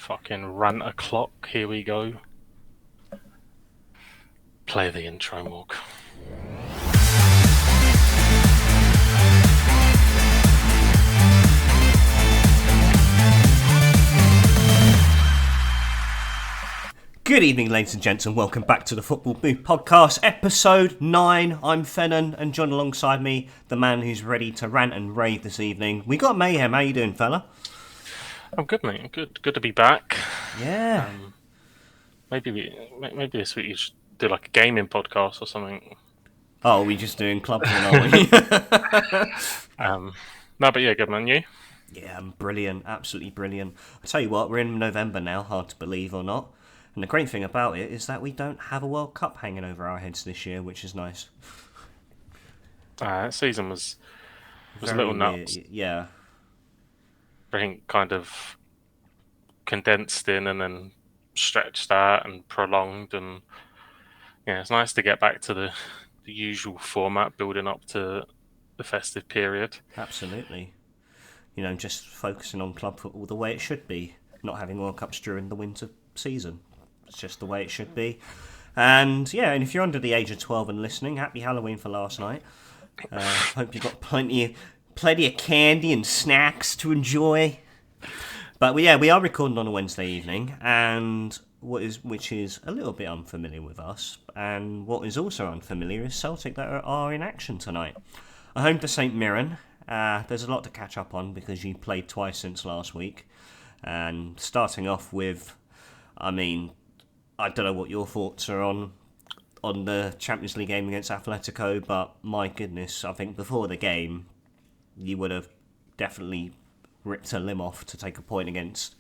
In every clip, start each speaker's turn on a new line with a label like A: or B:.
A: Fucking rant o'clock. Here we go. Play the intro, Morg.
B: Good evening, ladies and gents, and welcome back to the Football Booth Podcast, episode 9. I'm Fennon, and John alongside me, the man who's ready to rant and rave this evening. We got Mayhem. How you doing, fella?
A: I'm good, mate. I'm good. Good to be back.
B: Yeah.
A: Maybe this week you should do like a gaming podcast or something.
B: Oh, we just doing club one, are we?
A: No, but yeah, good man. You?
B: Yeah, I'm brilliant. Absolutely brilliant. I tell you what, we're in November now, hard to believe or not. And the great thing about it is that we don't have a World Cup hanging over our heads this year, which is nice.
A: That season was a
B: Very
A: little nuts.
B: weird. Yeah.
A: Everything kind of condensed in and then stretched out and prolonged, and yeah, it's nice to get back to the usual format building up to the festive period.
B: Absolutely. You know, just focusing on club football the way it should be, not having World Cups during the winter season. It's just the way it should be. And yeah, and if you're under the age of 12 and listening, happy Halloween for last night. Hope you got plenty of candy and snacks to enjoy. But we are recording on a Wednesday evening, and which is a little bit unfamiliar with us. And what is also unfamiliar is Celtic that are in action tonight. Home to St Mirren. There's a lot to catch up on because you played twice since last week. And starting off with, I don't know what your thoughts are on the Champions League game against Atletico, but my goodness, I think before the game, you would have definitely ripped a limb off to take a point against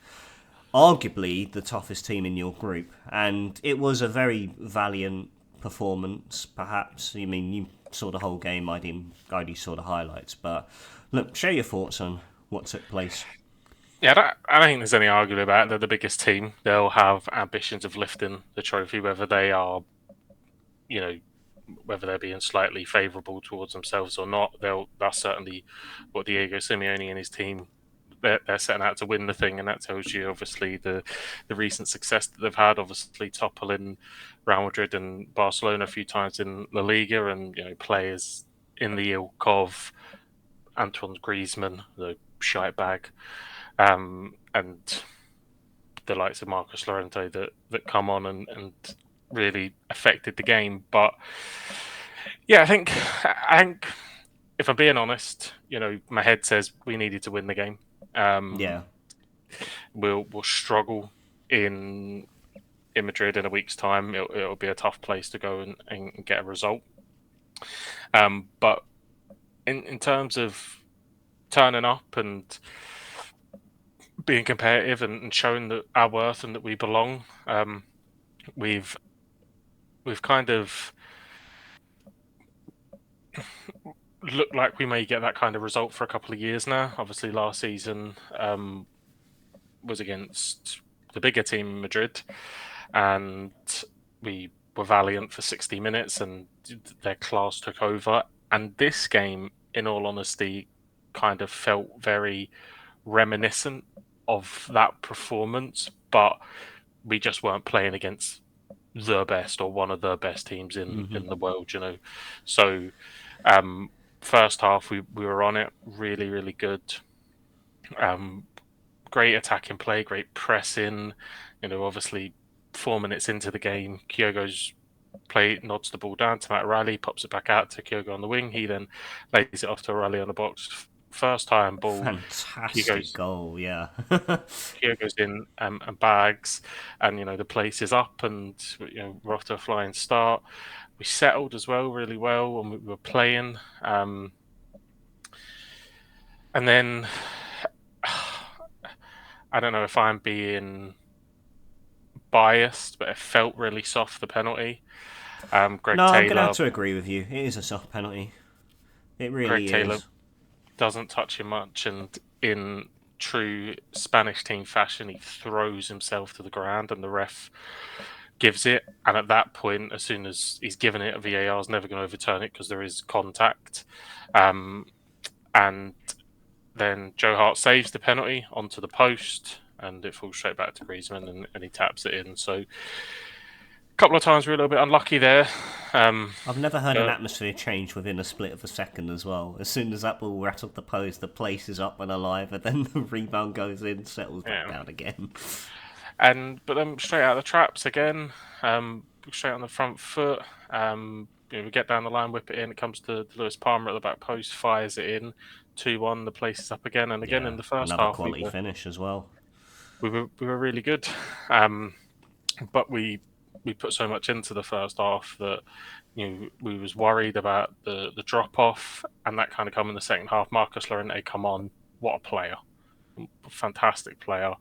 B: arguably the toughest team in your group. And it was a very valiant performance, perhaps. You saw the whole game, I only saw the highlights. But look, share your thoughts on what took place.
A: Yeah, I don't think there's any argument about it. They're the biggest team. They'll have ambitions of lifting the trophy, whether they are, whether they're being slightly favourable towards themselves or not. That's certainly what Diego Simeone and his team, they're setting out to win the thing, and that tells you obviously the recent success that they've had, obviously toppling Real Madrid and Barcelona a few times in La Liga, and players in the ilk of Antoine Griezmann, the shite bag. And the likes of Marcos Llorente that come on and really affected the game. But yeah, I think if I'm being honest, my head says we needed to win the game. We'll struggle in Madrid in a week's time. It'll be a tough place to go and get a result. But in terms of turning up and being competitive and showing that our worth and that we belong, we've kind of looked like we may get that kind of result for a couple of years now. Obviously, last season was against the bigger team in Madrid, and we were valiant for 60 minutes, and their class took over. And this game, in all honesty, kind of felt very reminiscent of that performance, but we just weren't playing against the best or one of the best teams in the world, So first half we were on it, really, really good. Great attacking play, great pressing. Obviously 4 minutes into the game, Kyogo's play nods the ball down to Matt Riley, pops it back out to Kyogo on the wing. He then lays it off to Riley on the box. First time ball,
B: fantastic goal, yeah.
A: Kyogo's in and bags, and the place is up, and we're off to a flying start. We settled as well, really well, and we were playing. And then I don't know if I'm being biased, but it felt really soft, the penalty.
B: Greg Taylor, I'm going to have to agree with you. It is a soft penalty. It really
A: Greg
B: is.
A: Taylor doesn't touch him much, and in true Spanish team fashion, he throws himself to the ground, and the ref gives it. And at that point, as soon as he's given it, VAR is never going to overturn it because there is contact. And then Joe Hart saves the penalty onto the post. and it falls straight back to Griezmann, and he taps it in. So a couple of times we were a little bit unlucky there.
B: I've never heard an
A: But
B: atmosphere change within a split of a second as well. As soon as that ball rattled the post, the place is up and alive, and then the rebound goes in, settles back
A: yeah,
B: down again.
A: but then straight out of the traps again, straight on the front foot. We get down the line, whip it in. It comes to Lewis Palmer at the back post, fires it in, 2-1. The place is up again, and again in
B: Yeah,
A: the first
B: another
A: half
B: quality finish as well.
A: we were really good, but we put so much into the first half that we was worried about the drop off, and that kind of come in the second half. Marcus Llorente come on, what a player, fantastic player.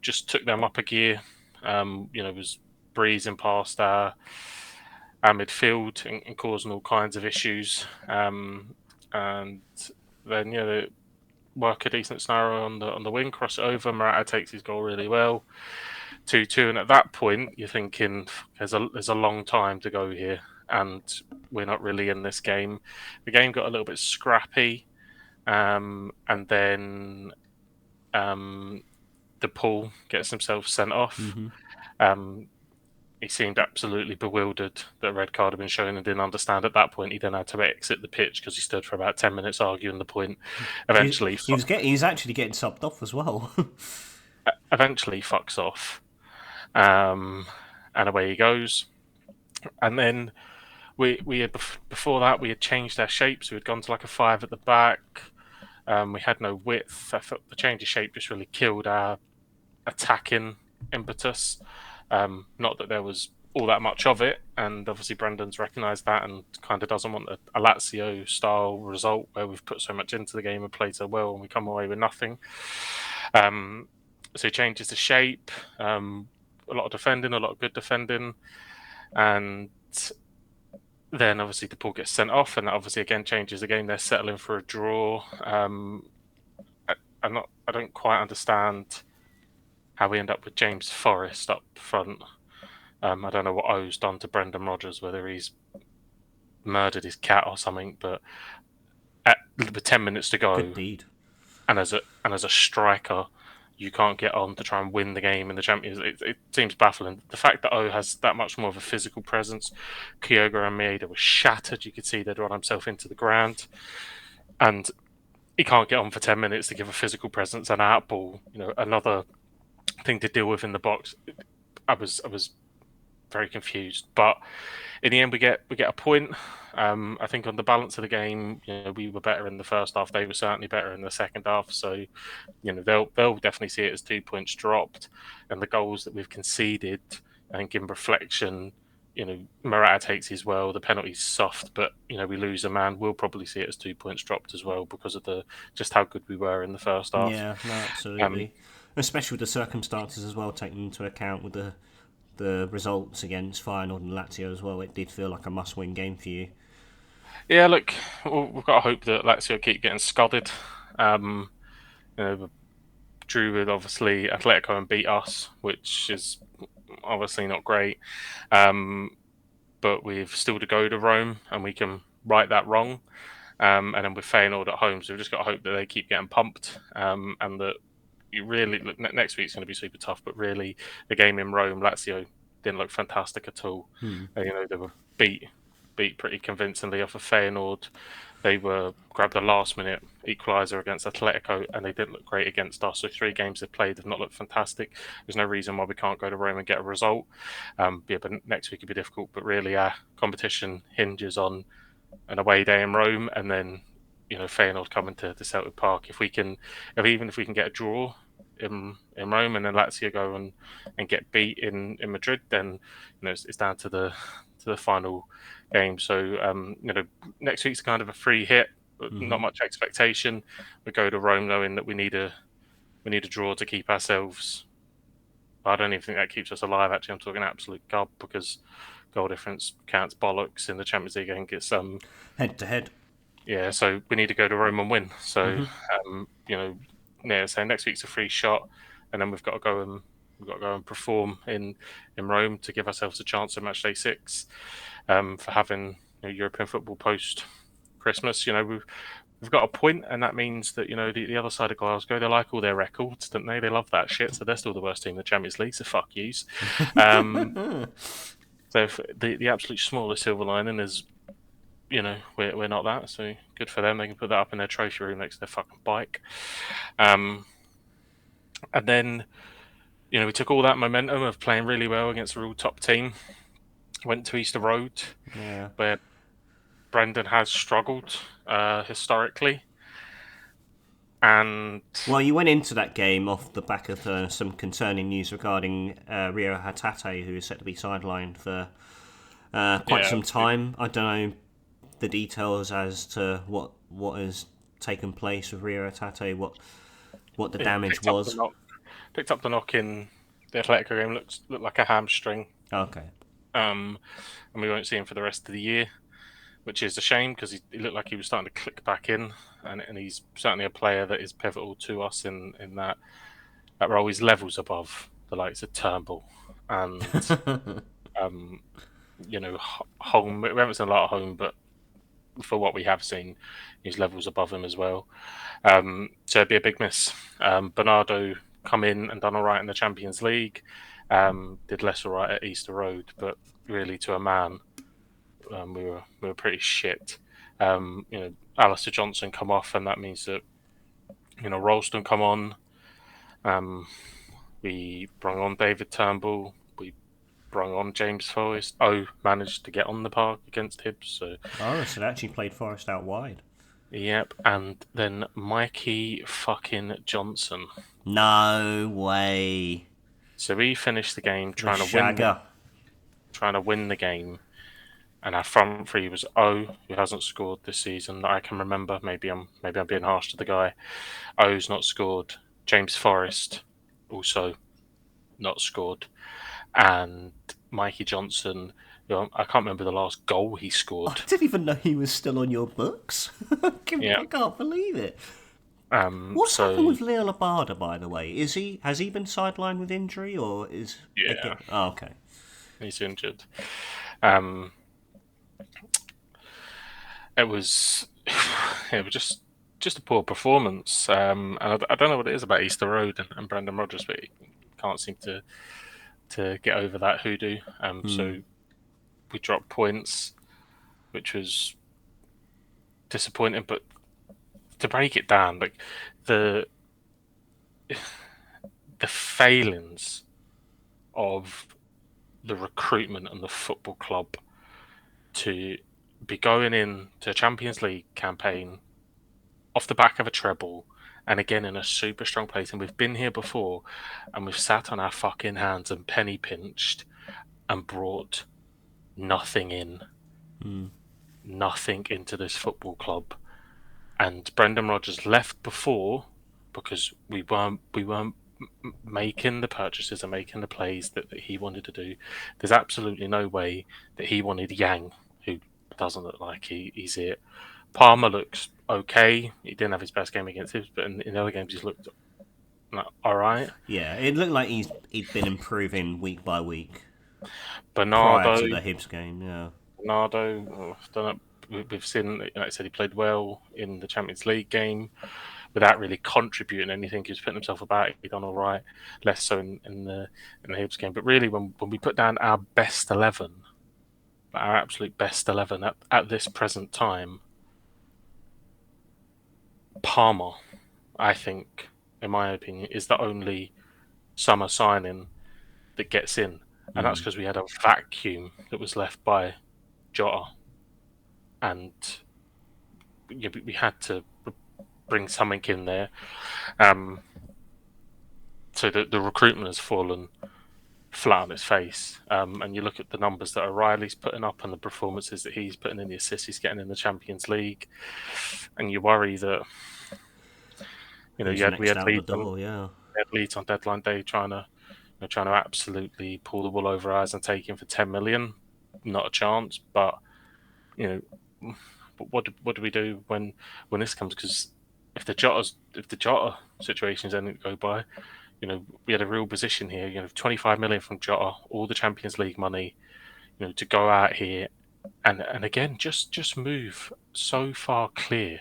A: Just took them up a gear. Was breezing past our midfield and causing all kinds of issues. And then they work a decent scenario on the wing, cross it over. Morata takes his goal really well. 2-2, and at that point you're thinking there's a long time to go here, and we're not really in this game. The game got a little bit scrappy, and then the Paul gets himself sent off.
B: Mm-hmm.
A: Um, he seemed absolutely bewildered that a red card had been shown and didn't understand at that point. He then had to exit the pitch because he stood for about 10 minutes arguing the point. Eventually,
B: He's actually getting subbed off as well.
A: eventually fucks off, um, and away he goes. And then we had before that we had changed our shapes. We had gone to like a 5 at the back. We had no width. I thought the change of shape just really killed our attacking impetus. Not that there was all that much of it, and obviously Brendan's recognised that and kind of doesn't want a Lazio style result where we've put so much into the game and played so well and we come away with nothing. So he changes the shape, a lot of defending, a lot of good defending, and then obviously the Paul gets sent off, and that obviously again changes the game. They're settling for a draw. I don't quite understand how we end up with James Forrest up front. I don't know what O's done to Brendan Rodgers, whether he's murdered his cat or something. But with 10 minutes to
B: Good
A: go,
B: deed.
A: and as a striker, you can't get on to try and win the game in the Champions. It seems baffling. The fact that O has that much more of a physical presence. Kyogo and Maeda was shattered. You could see they'd run himself into the ground, and he can't get on for 10 minutes to give a physical presence and outball. Another thing to deal with in the box. I was very confused, but in the end, we get a point. I think on the balance of the game, we were better in the first half. They were certainly better in the second half. So, they'll definitely see it as 2 points dropped, and the goals that we've conceded. I think in reflection, Morata takes his well. The penalty's soft, but we lose a man. We'll probably see it as 2 points dropped as well because of the just how good we were in the first half.
B: Yeah, no,
A: Um,
B: absolutely. Especially with the circumstances as well, taken into account with the results against Feyenoord and Lazio as well. It did feel like a must-win game for you.
A: yeah, look, we've got to hope that Lazio keep getting scodded. Um, drew with obviously Atletico and beat us, which is obviously not great. Um, but we've still to go to Rome, and we can right that wrong. And then with Feyenoord at home, so we've just got to hope that they keep getting pumped, and that you really look, next week's going to be super tough. But really, the game in Rome, Lazio didn't look fantastic at all.
B: Hmm.
A: They were beat pretty convincingly off of Feyenoord. They were grabbed a last minute equaliser against Atletico, and they didn't look great against us. So 3 games they've played have not looked fantastic. There's no reason why we can't go to Rome and get a result. But next week will be difficult. But really, our competition hinges on an away day in Rome, and then Feyenoord coming to Celtic Park. Even if we can get a draw in Rome, and then Lazio go and get beat in Madrid, then it's down to the final game. So next week's kind of a free hit,
B: Mm-hmm.
A: not much expectation. We go to Rome knowing that we need a draw to keep ourselves. I don't even think that keeps us alive. Actually, I'm talking absolute gob because goal difference counts bollocks in the Champions League and gets
B: Head to head.
A: yeah. So we need to go to Rome and win. So
B: Mm-hmm.
A: yeah. So next week's a free shot, and then we've got to go and perform in Rome to give ourselves a chance at match day 6 for having European football post Christmas. we've got a point, and that means that the other side of Glasgow, they like all their records, don't they? They love that shit, so they're still the worst team in the Champions League. So fuck yous. Um, so if the absolute smallest silver lining is we're not that, so good for them. They can put that up in their trophy room next to their fucking bike. Um, and then we took all that momentum of playing really well against a real top team, went to Easter Road,
B: Yeah.
A: where Brendan has struggled historically, and
B: Well, you went into that game off the back of some concerning news regarding Rio Hatate, who is set to be sidelined for quite
A: yeah,
B: some time. I don't know the details as to what has taken place with Rio Hatate, what the
A: yeah,
B: damage was.
A: picked up the knock in the Atletico game. Looked like a hamstring,
B: Okay.
A: um, and we won't see him for the rest of the year, which is a shame because he looked like he was starting to click back in, and he's certainly a player that is pivotal to us in that role. He's levels above the likes of Turnbull and um, Home. We haven't seen a lot of Home, but for what we have seen, he's levels above him as well. So it'd be a big miss. Bernardo come in and done all right in the Champions League. Did less all right at Easter Road, but really to a man, we were pretty shit. Alistair Johnson come off, and that means that Ralston come on. Um, we brought on David Turnbull. We brought on James Forrest. Managed to get on the park against Hibs. So
B: Oh, so they actually played Forest out wide.
A: yep, and then Mikey fucking Johnson.
B: No way.
A: So we finished the game
B: The
A: trying to win
B: shagger.
A: the game, and our front three was O, who hasn't scored this season that I can remember. Maybe I'm being harsh to the guy. O's not scored. James Forrest also not scored, and Mikey Johnson. I can't remember the last goal he
B: I
A: scored.
B: didn't even know he was still on your books. I
A: Yeah.
B: can't believe it. What's happened
A: So
B: with Leo Labada, by the way? Has he been sidelined with injury, or is
A: yeah,
B: again? Oh, okay.
A: he's injured. Um, it was it was just a poor performance. And I don't know what it is about Easter Road and Brendan Rodgers, but he can't seem to get over that hoodoo. So we dropped points, which was disappointing. But to break it down, like the the failings of the recruitment and the football club to be going in to a Champions League campaign off the back of a treble and again in a super strong place. And we've been here before and we've sat on our fucking hands and penny pinched and brought nothing in, nothing into this football club. And Brendan Rodgers left before because we weren't making the purchases and making the plays that he wanted to do. There's absolutely no way that he wanted Yang, who doesn't look like he's it. Palmer looks okay. He didn't have his best game against Hibs, but in the other games he's looked like, all right.
B: Yeah, it looked like he'd been improving week by week prior
A: Bernardo,
B: to the Hibs game. Yeah.
A: Bernardo, don't know. We've seen, like I said, he played well in the Champions League game without really contributing anything. He was putting himself about. He done all right, less so in the Hibs game. But really, when we put down our best 11, our absolute best 11 at this present time, Palmer, I think, in my opinion, is the only summer signing that gets in, and that's because we had a vacuum that was left by Jota, and we had to bring something in there. Um, so the recruitment has fallen flat on its face. And you look at the numbers that O'Reilly's putting up and the performances that he's putting in, the assists he's getting in the Champions League, and you worry that
B: He's
A: we
B: next
A: had
B: out the
A: leads on
B: door. Yeah.
A: deadline day trying to absolutely pull the wool over our eyes and take him for 10 million. Not a chance. But you know, what do we do when this comes? Because if the Jota situation is anything to go by, we had a real position here. 25 million from Jota, all the Champions League money. To go out here and again just move so far clear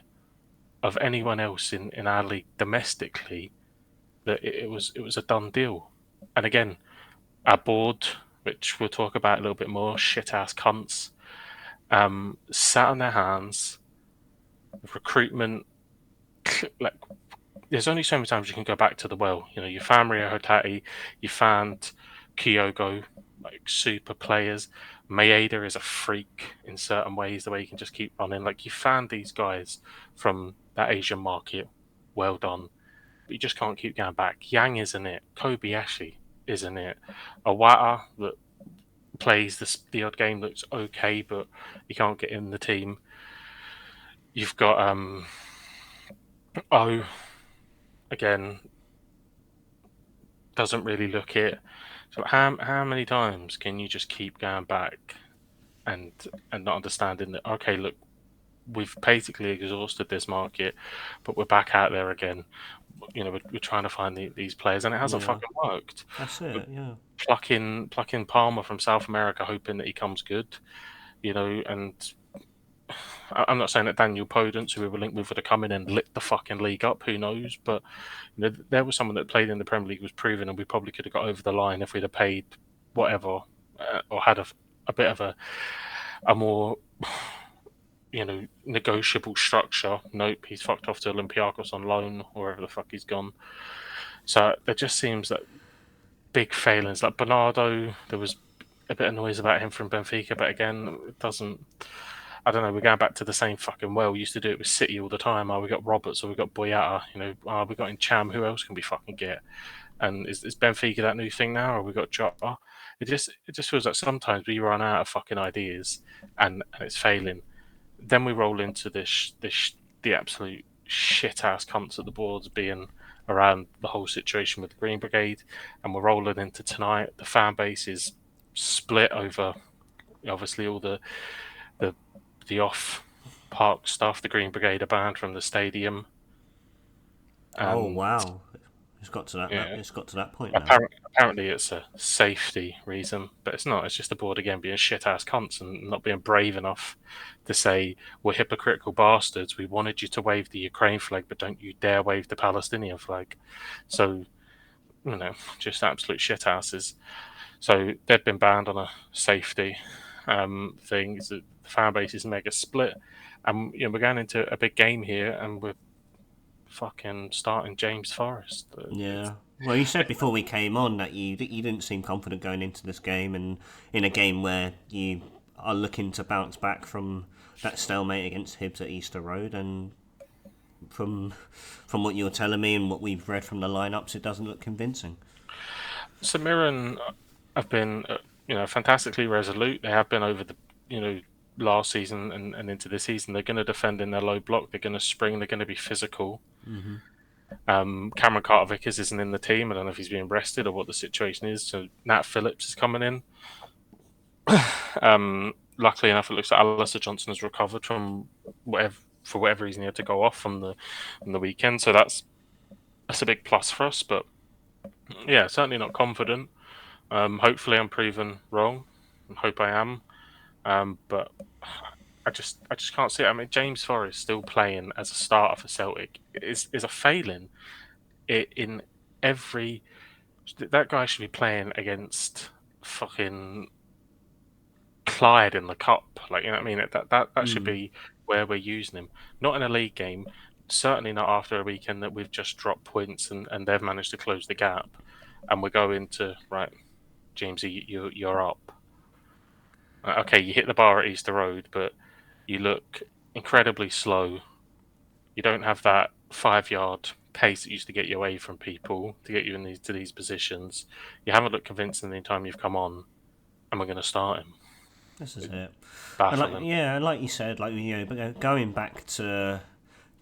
A: of anyone else in our league domestically that it was a done deal. And again, our board, which we'll talk about a little bit more, shit ass cunts, sat on their hands. Recruitment, like there's only so many times you can go back to the well. You know, you found Rio Hotati, you found Kyogo, like super players. Maeda is a freak in certain ways, the way he can just keep running. Like you found these guys from that Asian market. Well done. But you just can't keep going back. Yang isn't it. Kobayashi isn't it. Awata that plays the odd game looks okay, but you can't get in the team. You've got O again, doesn't really look it. So how many times can you just keep going back and not understanding that? Okay, look, we've basically exhausted this market, but we're back out there again. You know, we're trying to find these players, and it hasn't
B: Yeah,
A: fucking worked.
B: that's
A: We're
B: it. Yeah,
A: plucking Palmer from South America, hoping that he comes good. You know, and I'm not saying that Daniel Podence, who we were linked with, would have come in and lit the fucking league up. Who knows? But you know, there was someone that played in the Premier League, was proven, and we probably could have got over the line if we'd have paid whatever, or had a bit of a more negotiable structure. Nope, he's fucked off to Olympiacos on loan or wherever the fuck he's gone. So there just seems that big failings like Bernardo. There was a bit of noise about him from Benfica, but again, it doesn't. I don't know. We're going back to the same fucking well. We used to do it with City all the time. Oh, we got Roberts or we got Boyata. You know, we got in Cham. Who else can we fucking get? And is Benfica that new thing now, or we got Jota? It just feels like sometimes we run out of fucking ideas, and it's failing. Then we roll into this the absolute shit ass cunts at the boards being around the whole situation with the Green Brigade, and we're rolling into tonight. The fan base is split over obviously all the the off park stuff. The Green Brigade are banned from the stadium,
B: oh
A: and
B: wow, it's got to that
A: yeah,
B: it's got to that point now.
A: apparently it's a safety reason, but it's not. It's just the board again being shit ass cunts and not being brave enough to say we're hypocritical bastards. We wanted you to wave the Ukraine flag, but don't you dare wave the Palestinian flag. So just absolute shit asses. So they've been banned on a safety thing. The fan base is mega split, and we're going into a big game here, and we're fucking starting James Forrest.
B: Yeah. Well, you said before we came on that you didn't seem confident going into this game, and in a game where you are looking to bounce back from that stalemate against Hibs at Easter Road, and from what you're telling me and what we've read from the lineups, it doesn't look convincing.
A: St Mirren have been fantastically resolute. They have been over the last season and into this season. They're going to defend in their low block. They're going to spring. They're going to be physical. Cameron Carter-Vickers isn't in the team. I don't know if he's being rested or what the situation is. So Nat Phillips is coming in. Luckily enough, it looks like Alistair Johnson has recovered from whatever reason he had to go off from the weekend. So that's a big plus for us. But yeah, certainly not confident. Hopefully, I'm proven wrong. I hope I am. But I just can't see it. I mean, James Forrest still playing as a starter for Celtic is a failing. In every that guy should be playing against fucking Clyde in the cup. Like you know what I mean? That should
B: Mm.
A: be where we're using him. Not in a league game. Certainly not after a weekend that we've just dropped points and they've managed to close the gap. And we're going to right, Jamesy, you're up. Okay, you hit the bar at Easter Road, but you look incredibly slow. You don't have that 5 yard pace that used to get you away from people to get you in these positions. You haven't looked convincing the time you've come on, and we're going to start him.
B: This is it. And
A: Baffling.
B: like you said, but going back to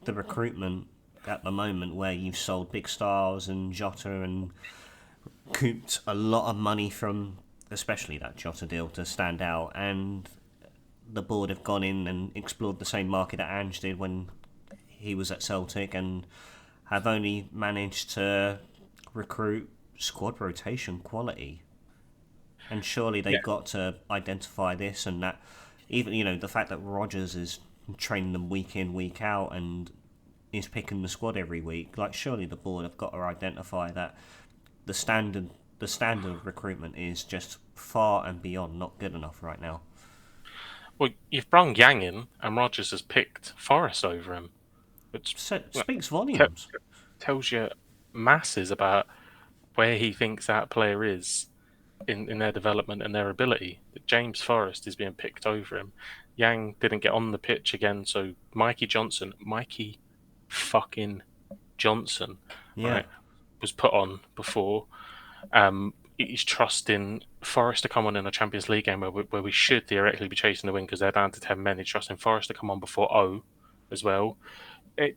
B: the recruitment at the moment, where you've sold big stars and Jota and cooped a lot of money from, especially that Jota deal to stand out, and the board have gone in and explored the same market that Ange did when he was at Celtic, and have only managed to recruit squad rotation quality. And surely they
A: Yeah,
B: got to identify this and that. Even the fact that Rogers is training them week in week out, and is picking the squad every week. Like, surely the board have got to identify that the standard the standard of recruitment is just far and beyond not good enough right now.
A: Well, you've brung Yang in, and Rodgers has picked Forest over him, which
B: So it
A: well,
B: speaks
A: te-
B: volumes.
A: tells you masses about where he thinks that player is in their development and their ability. That James Forrest is being picked over him. Yang didn't get on the pitch again, so Mikey fucking Johnson,
B: Yeah.
A: right, was put on before. He's trusting Forest to come on in a Champions League game where we should theoretically be chasing the win because they're down to 10 men. He's trusting Forest to come on before O as well. It,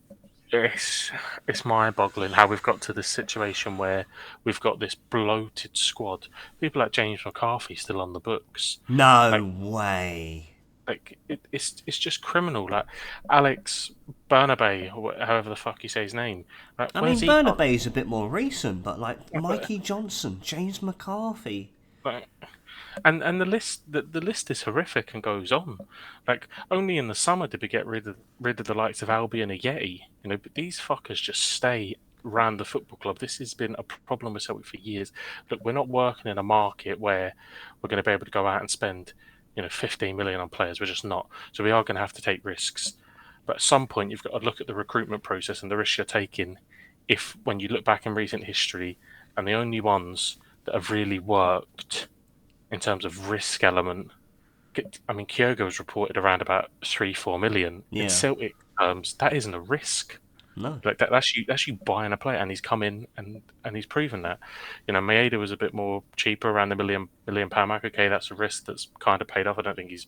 A: it's it's mind-boggling how we've got to this situation where we've got this bloated squad. People like James McCarthy still on the books.
B: No
A: Like
B: way.
A: it's just criminal. Like Alex Bernabe, or however the fuck you say his name. Like,
B: I
A: where's
B: mean,
A: he gone?
B: Bernabei's a bit more recent, but like
A: But,
B: Mikey Johnson, James McCarthy.
A: like, and the list is horrific and goes on. Like only in the summer did we get rid of the likes of Albion and Yeti. But these fuckers just stay around the football club. This has been a problem with Celtic for years. Look, we're not working in a market where we're going to be able to go out and spend 15 million on players. We're just not. So we are going to have to take risks. But at some point, you've got to look at the recruitment process and the risks you're taking. If when you look back in recent history, and the only ones that have really worked in terms of risk element. I mean, Kyogo was reported around about 3-4 million. In
B: Yeah.
A: Celtic terms, that isn't a risk.
B: No.
A: Like that's you buying a player, and he's come in and he's proven that. Maeda was a bit more cheaper, around the million pound mark. Okay, that's a risk that's kind of paid off. I don't think he's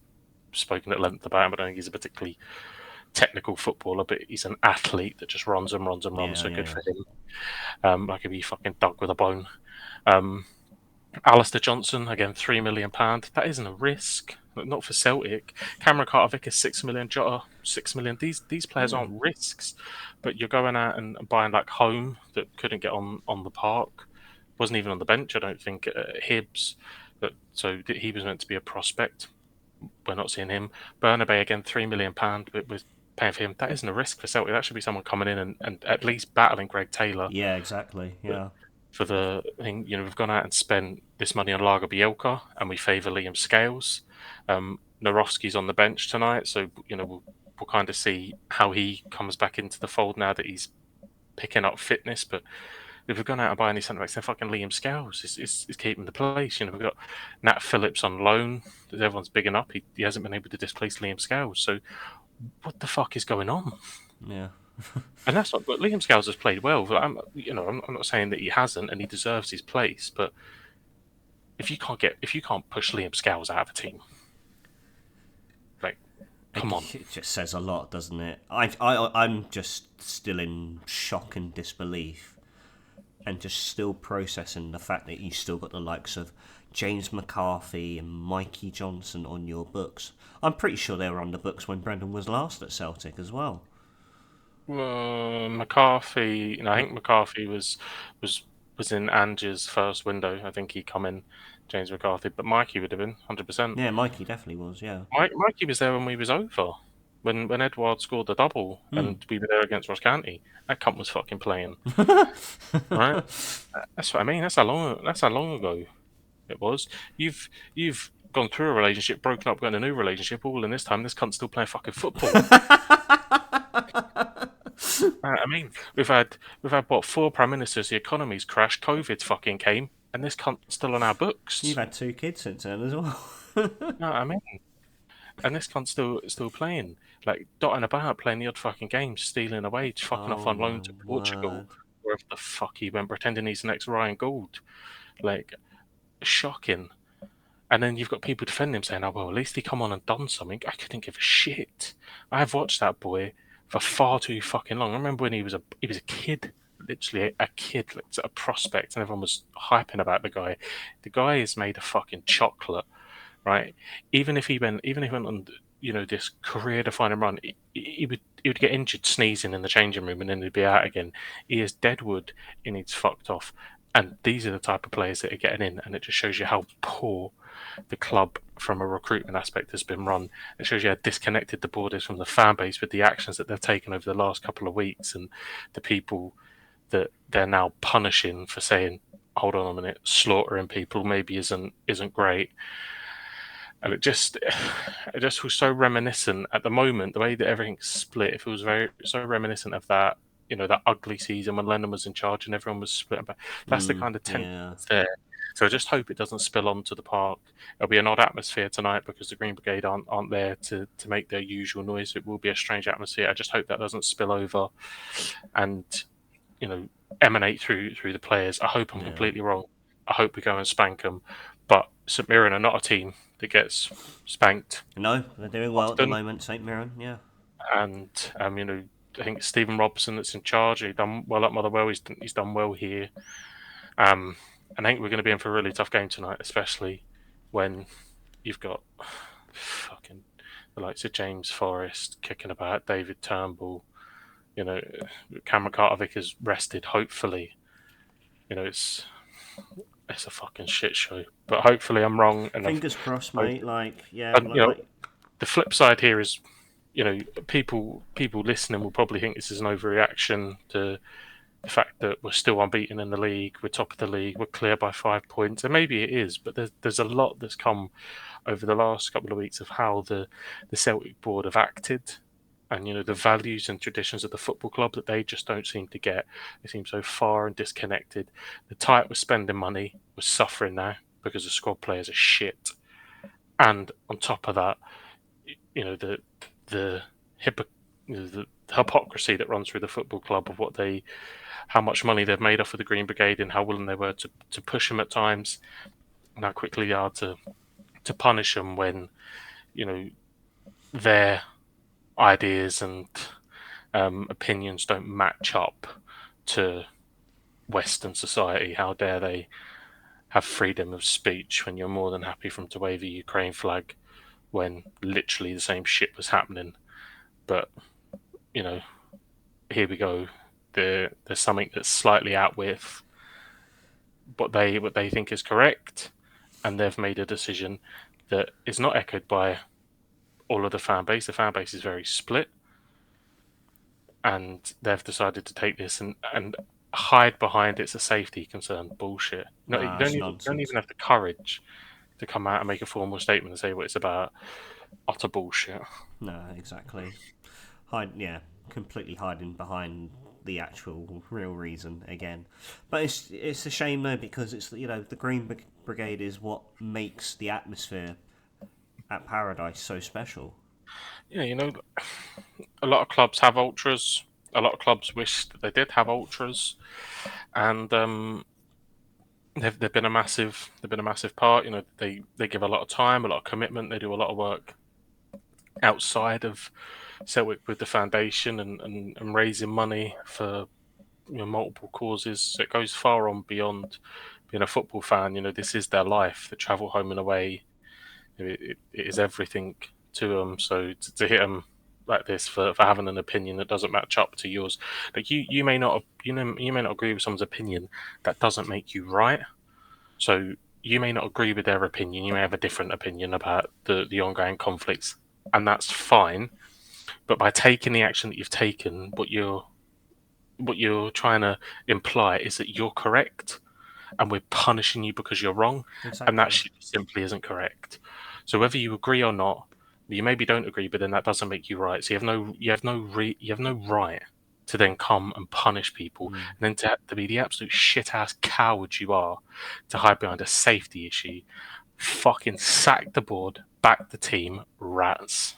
A: spoken at length about him. I don't think he's a particularly technical footballer, but he's an athlete that just runs and runs and runs.
B: Yeah,
A: So
B: yeah,
A: good
B: yeah.
A: for him. Like if he fucking dug with a bone. Um, Alistair Johnson, again, £3 million. That isn't a risk. Not for Celtic. Cameron Carter-Vickers, 6 million. Jota, 6 million. These players
B: Yeah.
A: aren't risks, but you're going out and buying like Home that couldn't get on the park, wasn't even on the bench. I don't think at Hibs, but so he was meant to be a prospect. We're not seeing him. Bernabei again, £3 million, but with paying for him. That isn't a risk for Celtic. That should be someone coming in and at least battling Greg Taylor.
B: Yeah, exactly.
A: But
B: Yeah.
A: for the thing. We've gone out and spent this money on Lager Bielka, and we favour Liam Scales. Narovski's on the bench tonight, so we'll kind of see how he comes back into the fold now that he's picking up fitness. But if we've gone out and buying these centre backs, then fucking Liam Scales is keeping the place. We've got Nat Phillips on loan. Everyone's bigging up. He hasn't been able to displace Liam Scales. So what the fuck is going on?
B: Yeah.
A: And that's not. But Liam Scales has played well. But I'm not saying that he hasn't, and he deserves his place. But if you can't push Liam Scales out of a team, like, come on.
B: It just says a lot, doesn't it? I'm just still in shock and disbelief, and just still processing the fact that you still got the likes of James McCarthy and Mikey Johnson on your books. I'm pretty sure they were on the books when Brendan was last at Celtic as well.
A: McCarthy, I think McCarthy was was in Angie's first window. I think he come in, James McCarthy, but Mikey would have been 100%.
B: Yeah, Mikey definitely was. Yeah.
A: Mikey was there when we was over, when Edward scored the double,
B: Hmm.
A: and we were there against Ross County. That cunt was fucking playing, right? That's what I mean. That's how long ago it was. You've gone through a relationship, broken up, got in a new relationship, all in this time. This cunt's still playing fucking football. I mean, we've had what, four prime ministers, the economy's crashed, COVID fucking came, and this cunt's still on our
B: You've
A: books.
B: had two kids since then as well.
A: You know what I mean? And this cunt's still playing, like dotting about, playing the odd fucking games, stealing away, fucking off
B: Oh
A: on
B: my
A: loan to Portugal,
B: word.
A: wherever the fuck he went, pretending he's the next Ryan Gould. Like, shocking. And then you've got people defending him saying, "Oh well, at least he come on and done something." I couldn't give a shit. I've watched that boy for far too fucking long. I remember when he was a kid, literally a kid, like a prospect, and everyone was hyping about the guy. The guy is made of fucking chocolate, right? Even if he went on, this career-defining run, he would get injured sneezing in the changing room, and then he'd be out again. He is dead wood. He needs fucked off. And these are the type of players that are getting in, and it just shows you how poor the club from a recruitment aspect has been run. It shows you how disconnected the board is from the fan base with the actions that they've taken over the last couple of weeks, and the people that they're now punishing for saying, "Hold on a minute, slaughtering people maybe isn't great." And it just was so reminiscent at the moment, the way that everything's split. If it was very so reminiscent of that, that ugly season when Lennon was in charge and everyone was split. But that's the kind of tension
B: Yeah.
A: that's there. So I just hope it doesn't spill onto the park. It'll be an odd atmosphere tonight because the Green Brigade aren't there to make their usual noise. It will be a strange atmosphere. I just hope that doesn't spill over and you know emanate through the players. I hope I'm
B: Yeah.
A: completely wrong. I hope we go and spank them. But St Mirren are not a team that gets spanked
B: No, they're doing well at the
A: often.
B: moment, St Mirren. Yeah.
A: And I think Stephen Robson that's in charge. He done well at Motherwell. He's done well here. Um, and I think we're going to be in for a really tough game tonight, especially when you've got fucking the likes of James Forrest kicking about, David Turnbull. Cameron Carter-Vick is rested. Hopefully, it's a fucking shit show. But hopefully, I'm wrong. And
B: Fingers crossed,
A: I,
B: mate. Like, yeah,
A: and
B: like
A: the flip side here is, people listening will probably think this is an overreaction to the fact that we're still unbeaten in the league, we're top of the league, we're clear by 5 points, and maybe it is, but there's a lot that's come over the last couple of weeks of how the Celtic board have acted, and the values and traditions of the football club that they just don't seem to get. They seem so far and disconnected. The tight was spending money, was suffering now because the squad players are shit, and on top of that, the hypo- the hypocrisy that runs through the football club of how much money they've made off of the Green Brigade and how willing they were to push them at times, and how quickly they are to punish them when their ideas and opinions don't match up to Western society. How dare they have freedom of speech when you're more than happy for them to wave a Ukraine flag when literally the same shit was happening? But you know, here we go. There's something that's slightly out with what they think is correct, and they've made a decision that is not echoed by all of the fan base. The fan base is very split, and they've decided to take this and hide behind it's a safety concern bullshit. No, you
B: nah, it's
A: don't
B: nonsense.
A: even have the courage to come out and make a formal statement and say what it's about. Utter bullshit.
B: No, exactly. Yeah, completely hiding behind the actual real reason again. But it's a shame though because it's the Green Brigade is what makes the atmosphere at Paradise so special.
A: Yeah, a lot of clubs have ultras. A lot of clubs wish that they did have ultras, and they've been a massive part. They give a lot of time, a lot of commitment. They do a lot of work outside of Celtic with the foundation and raising money for multiple causes. So it goes far on beyond being a football fan. This is their life. They travel home and away. It is everything to them. So to hit them like this for having an opinion that doesn't match up to yours, like you may not you may not agree with someone's opinion. That doesn't make you right. So you may not agree with their opinion. You may have a different opinion about the ongoing conflicts, and that's fine. But by taking the action that you've taken, what you're trying to imply is that you're correct, and we're punishing you because you're wrong, and that
B: Exactly.
A: simply isn't correct. So whether you agree or not, you maybe don't agree, but then that doesn't make you right. So you have no right to then come and punish people,
B: Mm.
A: and then to be the absolute shit ass coward you are, to hide behind a safety issue. Fucking sack the board, back the team, rats.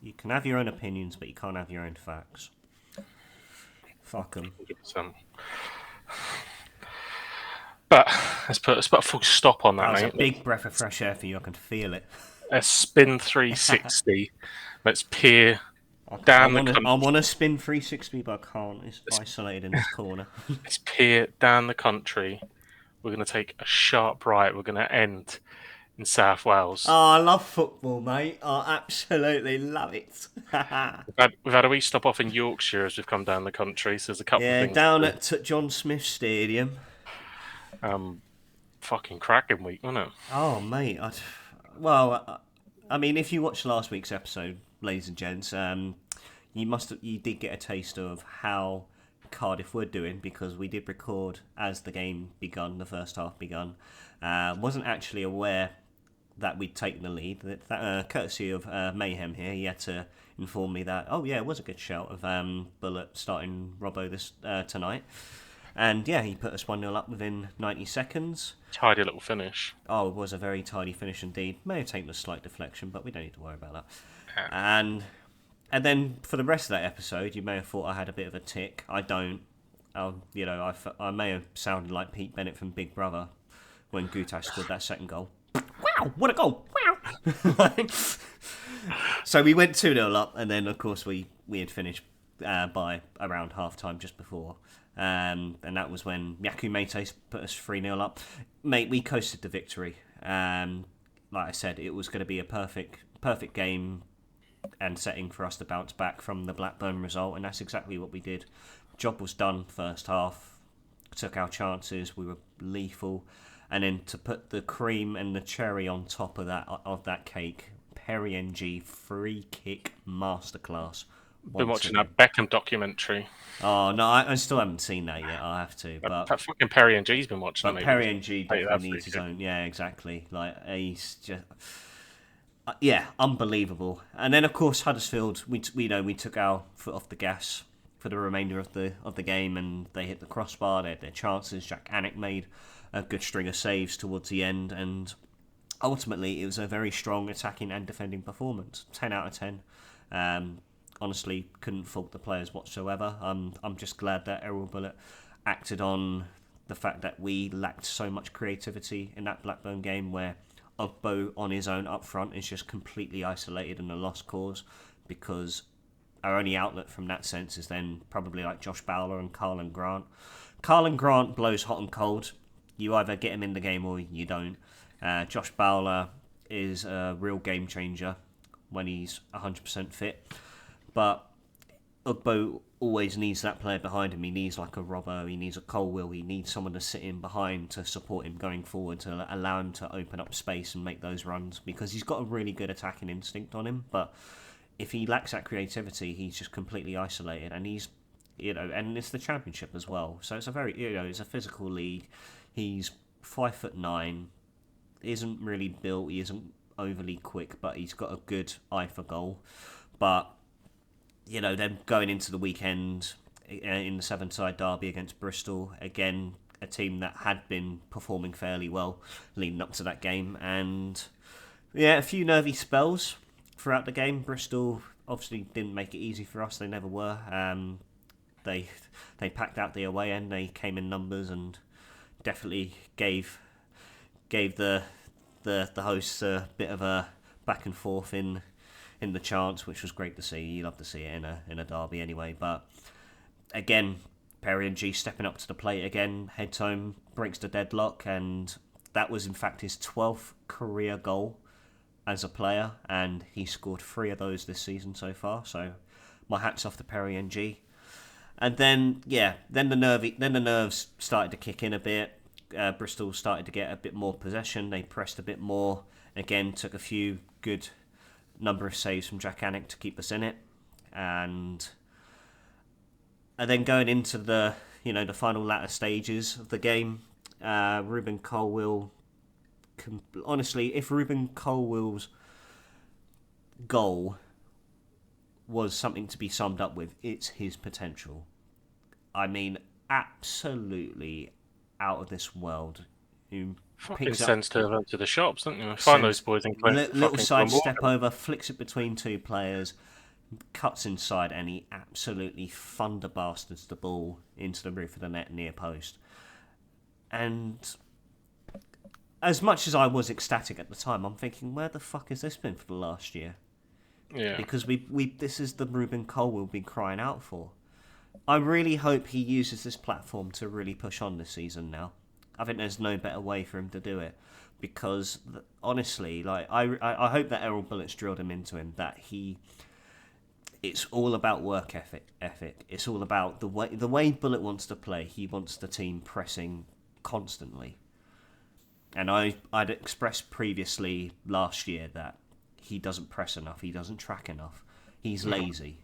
B: You can have your own opinions, but you can't have your own facts. Fuck them.
A: 100%. But let's put a full stop on
B: That
A: that,
B: was a
A: mate.
B: big breath of fresh air for you. I can feel it.
A: Let's spin 360. Let's peer
B: I
A: down the
B: want to.
A: country.
B: I want to spin 360, but I can't. It's isolated in this corner.
A: Let's peer down the country. We're going to take a sharp right. We're going to end in South Wales.
B: Oh, I love football, mate. I absolutely love it.
A: We've had a wee stop off in Yorkshire as we've come down the country. So there's a couple of
B: Yeah,
A: things.
B: down at John Smith Stadium.
A: Fucking cracking week, wasn't it?
B: Oh, mate. I mean, if you watched last week's episode, ladies and gents, you did get a taste of how Cardiff were doing because we did record as the game begun, the first half begun. Wasn't actually aware that we'd taken the lead. Courtesy of Mayhem here, he had to inform me that, oh yeah, it was a good shout of Bullet starting Robbo this tonight. And yeah, he put us 1-0 up within 90 seconds.
A: Tidy little finish.
B: Oh, it was a very tidy finish indeed. May have taken a slight deflection, but we don't need to worry about that.
A: Yeah.
B: And then for the rest of that episode, you may have thought I had a bit of a tick. I don't. I may have sounded like Pete Bennett from Big Brother when Gutas scored that second goal. Wow, what a goal! Wow. So we went 2-0 up, and then of course we had finished by around half time just before. And that was when Yaku Meite put us 3-0 up. Mate, we coasted to victory. Like I said, it was going to be a perfect game and setting for us to bounce back from the Blackburn result, and that's exactly what we did. Job was done first half, took our chances, we were lethal, and then to put the cream and the cherry on top of that cake, Perry NG free kick masterclass.
A: Been watching that Beckham documentary.
B: Oh no, I still haven't seen that yet. I have to. But
A: fucking Perry and G's been watching.
B: But Perry and G definitely needs his own. Yeah, exactly. Like he's just. Yeah, unbelievable. And then of course Huddersfield, we took our foot off the gas for the remainder of the game, and they hit the crossbar. They had their chances. Jack Anick made a good string of saves towards the end, and ultimately it was a very strong attacking and defending performance. 10 out of 10. Honestly, couldn't fault the players whatsoever. I'm just glad that Errol Bullitt acted on the fact that we lacked so much creativity in that Blackburn game, where Ogbo on his own up front is just completely isolated and a lost cause, because our only outlet from that sense is then probably like Josh Bowler and Carlin Grant. Carlin Grant blows hot and cold. You either get him in the game or you don't. Josh Bowler is a real game changer when he's 100% fit. But Ugbo always needs that player behind him. He needs like a Robbo, he needs a Colwill, he needs someone to sit in behind to support him going forward, to allow him to open up space and make those runs, because he's got a really good attacking instinct on him. But if he lacks that creativity, he's just completely isolated, and he's, and it's the Championship as well. So it's a very, it's a physical league. He's 5'9", isn't really built, he isn't overly quick, but he's got a good eye for goal. But then going into the weekend in the seven-side derby against Bristol, again, a team that had been performing fairly well leading up to that game. And, yeah, a few nervy spells throughout the game. Bristol obviously didn't make it easy for us. They never were. They packed out the away end. They came in numbers and definitely gave the hosts a bit of a back and forth in the chance, which was great to see. You love to see it in a derby anyway. But again, Perry and G stepping up to the plate again, heads home, breaks the deadlock, and that was in fact his 12th career goal as a player, and he scored 3 of those this season so far. So my hat's off to Perry and G. And then the nerves started to kick in a bit. Bristol started to get a bit more possession. They pressed a bit more. Again, took a few good number of saves from Jack Anick to keep us in it, and then going into the the final latter stages of the game, Ruben Colwill. Honestly, if Ruben Colwill's goal was something to be summed up with, it's his potential. I mean, absolutely out of this world.
A: Fucking sends to the shops, don't you? Find those boys and
B: little side step over, flicks it between 2 players, cuts inside, and he absolutely thunder bastards the ball into the roof of the net near post. And as much as I was ecstatic at the time, I'm thinking, where the fuck has this been for the last year?
A: Yeah.
B: Because this is the Ruben Colwill we've been crying out for. I really hope he uses this platform to really push on this season now. I think there's no better way for him to do it, because honestly, like I hope that Errol Bullitt's drilled him into him that it's all about work ethic. It's all about the way Bullitt wants to play. He wants the team pressing constantly. And I'd expressed previously last year that he doesn't press enough, he doesn't track enough, he's lazy.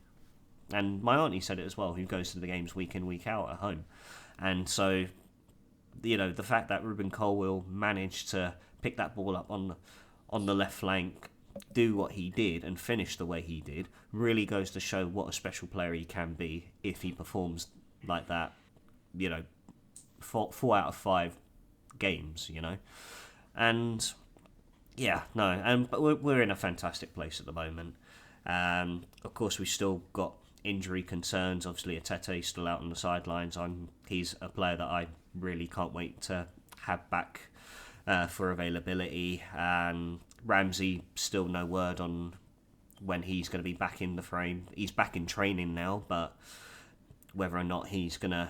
B: And my auntie said it as well, who goes to the games week in, week out at home. And so, the fact that Ruben Colwill managed to pick that ball up on the left flank, do what he did, and finish the way he did, really goes to show what a special player he can be if he performs like that, 4 out of 5 games, And yeah, no, but we're in a fantastic place at the moment. Of course, we've still got injury concerns. Obviously, Atete still out on the sidelines. He's a player that I really can't wait to have back for availability. And Ramsey, still no word on when he's going to be back in the frame. He's back in training now, but whether or not he's going to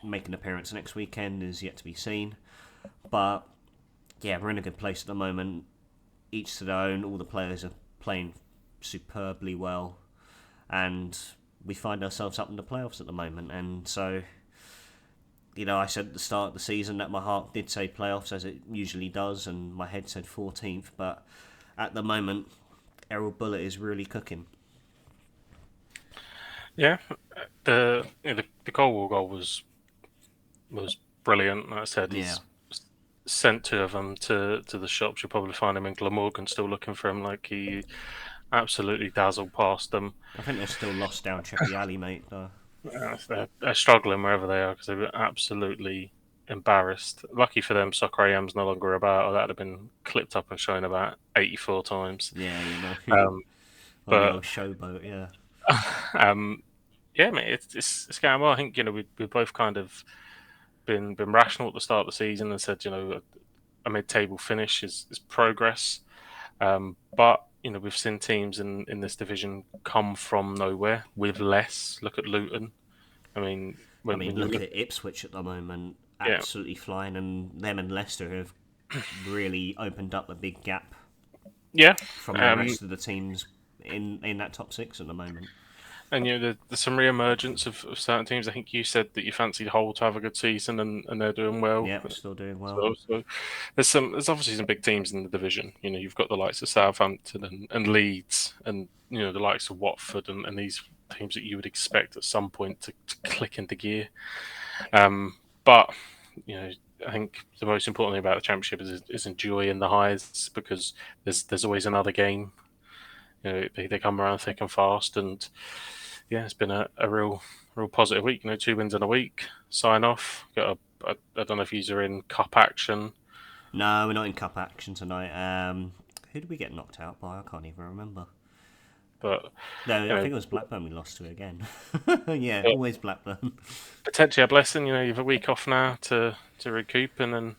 B: make an appearance next weekend is yet to be seen. But yeah, we're in a good place at the moment. Each to their own. All the players are playing superbly well, and we find ourselves up in the playoffs at the moment. And so, I said at the start of the season that my heart did say playoffs, as it usually does, and my head said 14th. But at the moment, Errol Bullitt is really cooking.
A: Yeah, the Colwell goal was brilliant. Like I said, he's sent 2 of them to the shops. You'll probably find him in Glamorgan still looking for him. Like, he absolutely dazzled past them.
B: I think they're still lost down Cheppy Alley, mate.
A: They're struggling wherever they are because they were absolutely embarrassed. Lucky for them, Soccer AM's no longer about, or that'd have been clipped up and shown about 84 times.
B: Yeah,
A: on
B: the old showboat, yeah.
A: Yeah, mate, it's going well. I think we both kind of been rational at the start of the season and said a mid-table finish is progress, but we've seen teams in this division come from nowhere with less. Look at Luton. I mean,
B: look at Ipswich at the moment, absolutely flying, and them and Leicester have really opened up a big gap.
A: Yeah,
B: from the rest of the teams in that top 6 at the moment.
A: And there's some re-emergence of certain teams. I think you said that you fancied Hull to have a good season, and they're doing well.
B: Yeah, still doing well.
A: So there's obviously some big teams in the division. You've got the likes of Southampton and Leeds, and the likes of Watford, and these teams that you would expect at some point to click into gear. But I think the most important thing about the Championship is enjoying the highs, because there's always another game. They come around thick and fast, and yeah, it's been a real positive week. 2 wins in a week. Sign off. I don't know if you're in cup action.
B: No, we're not in cup action tonight. Who did we get knocked out by? I can't even remember.
A: But
B: no, I think it was Blackburn we lost to again. Yeah, always Blackburn.
A: Potentially a blessing. You have a week off now to recoup and then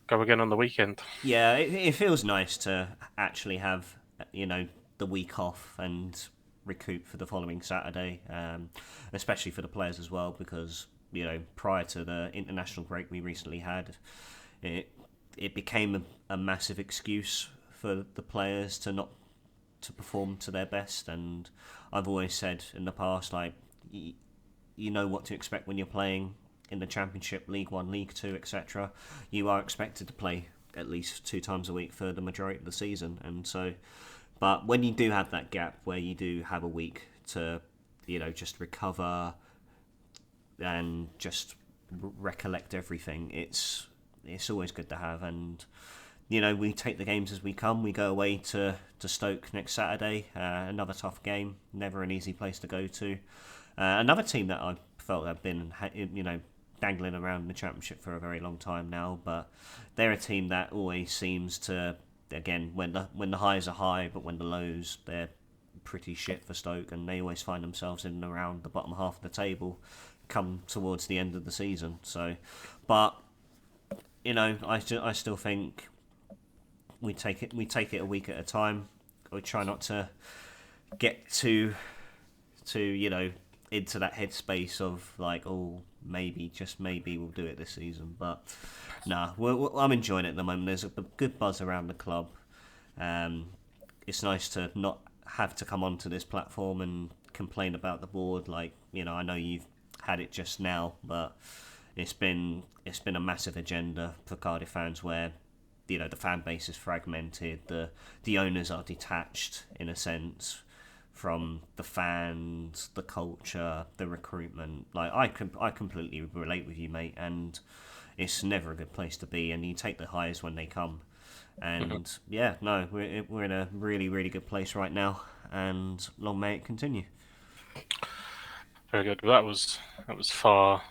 A: go again on the weekend.
B: Yeah, it feels nice to actually have the week off and recoup for the following Saturday, especially for the players as well, because prior to the international break we recently had, it became a massive excuse for the players to not to perform to their best. And I've always said in the past, like, you know what to expect when you're playing in the Championship, League 1, League 2, etc. You are expected to play at least 2 times a week for the majority of the season, and so. But when you do have that gap where you do have a week to, just recover and just recollect everything, it's always good to have. And we take the games as we come. We go away to Stoke next Saturday, another tough game, never an easy place to go to. Another team that I felt have been dangling around the Championship for a very long time now, but they're a team that always seems to. Again, when the highs are high, but when the lows, they're pretty shit for Stoke, and they always find themselves in and around the bottom half of the table come towards the end of the season. So, but I still think we take it a week at a time. We try not to get too into that headspace of like, oh, maybe, just maybe we'll do it this season. But nah, I'm enjoying it at the moment. There's a good buzz around the club. It's nice to not have to come onto this platform and complain about the board. Like, I know you've had it just now, but It's been a massive agenda for Cardiff fans where the fan base is fragmented, the owners are detached in a sense from the fans, the culture, the recruitment. Like I completely relate with you, mate, and it's never a good place to be. And you take the highs when they come.
A: Mhm.
B: And yeah, no, we're in a really really good place right now, and long may it continue.
A: Very good. Well, that was far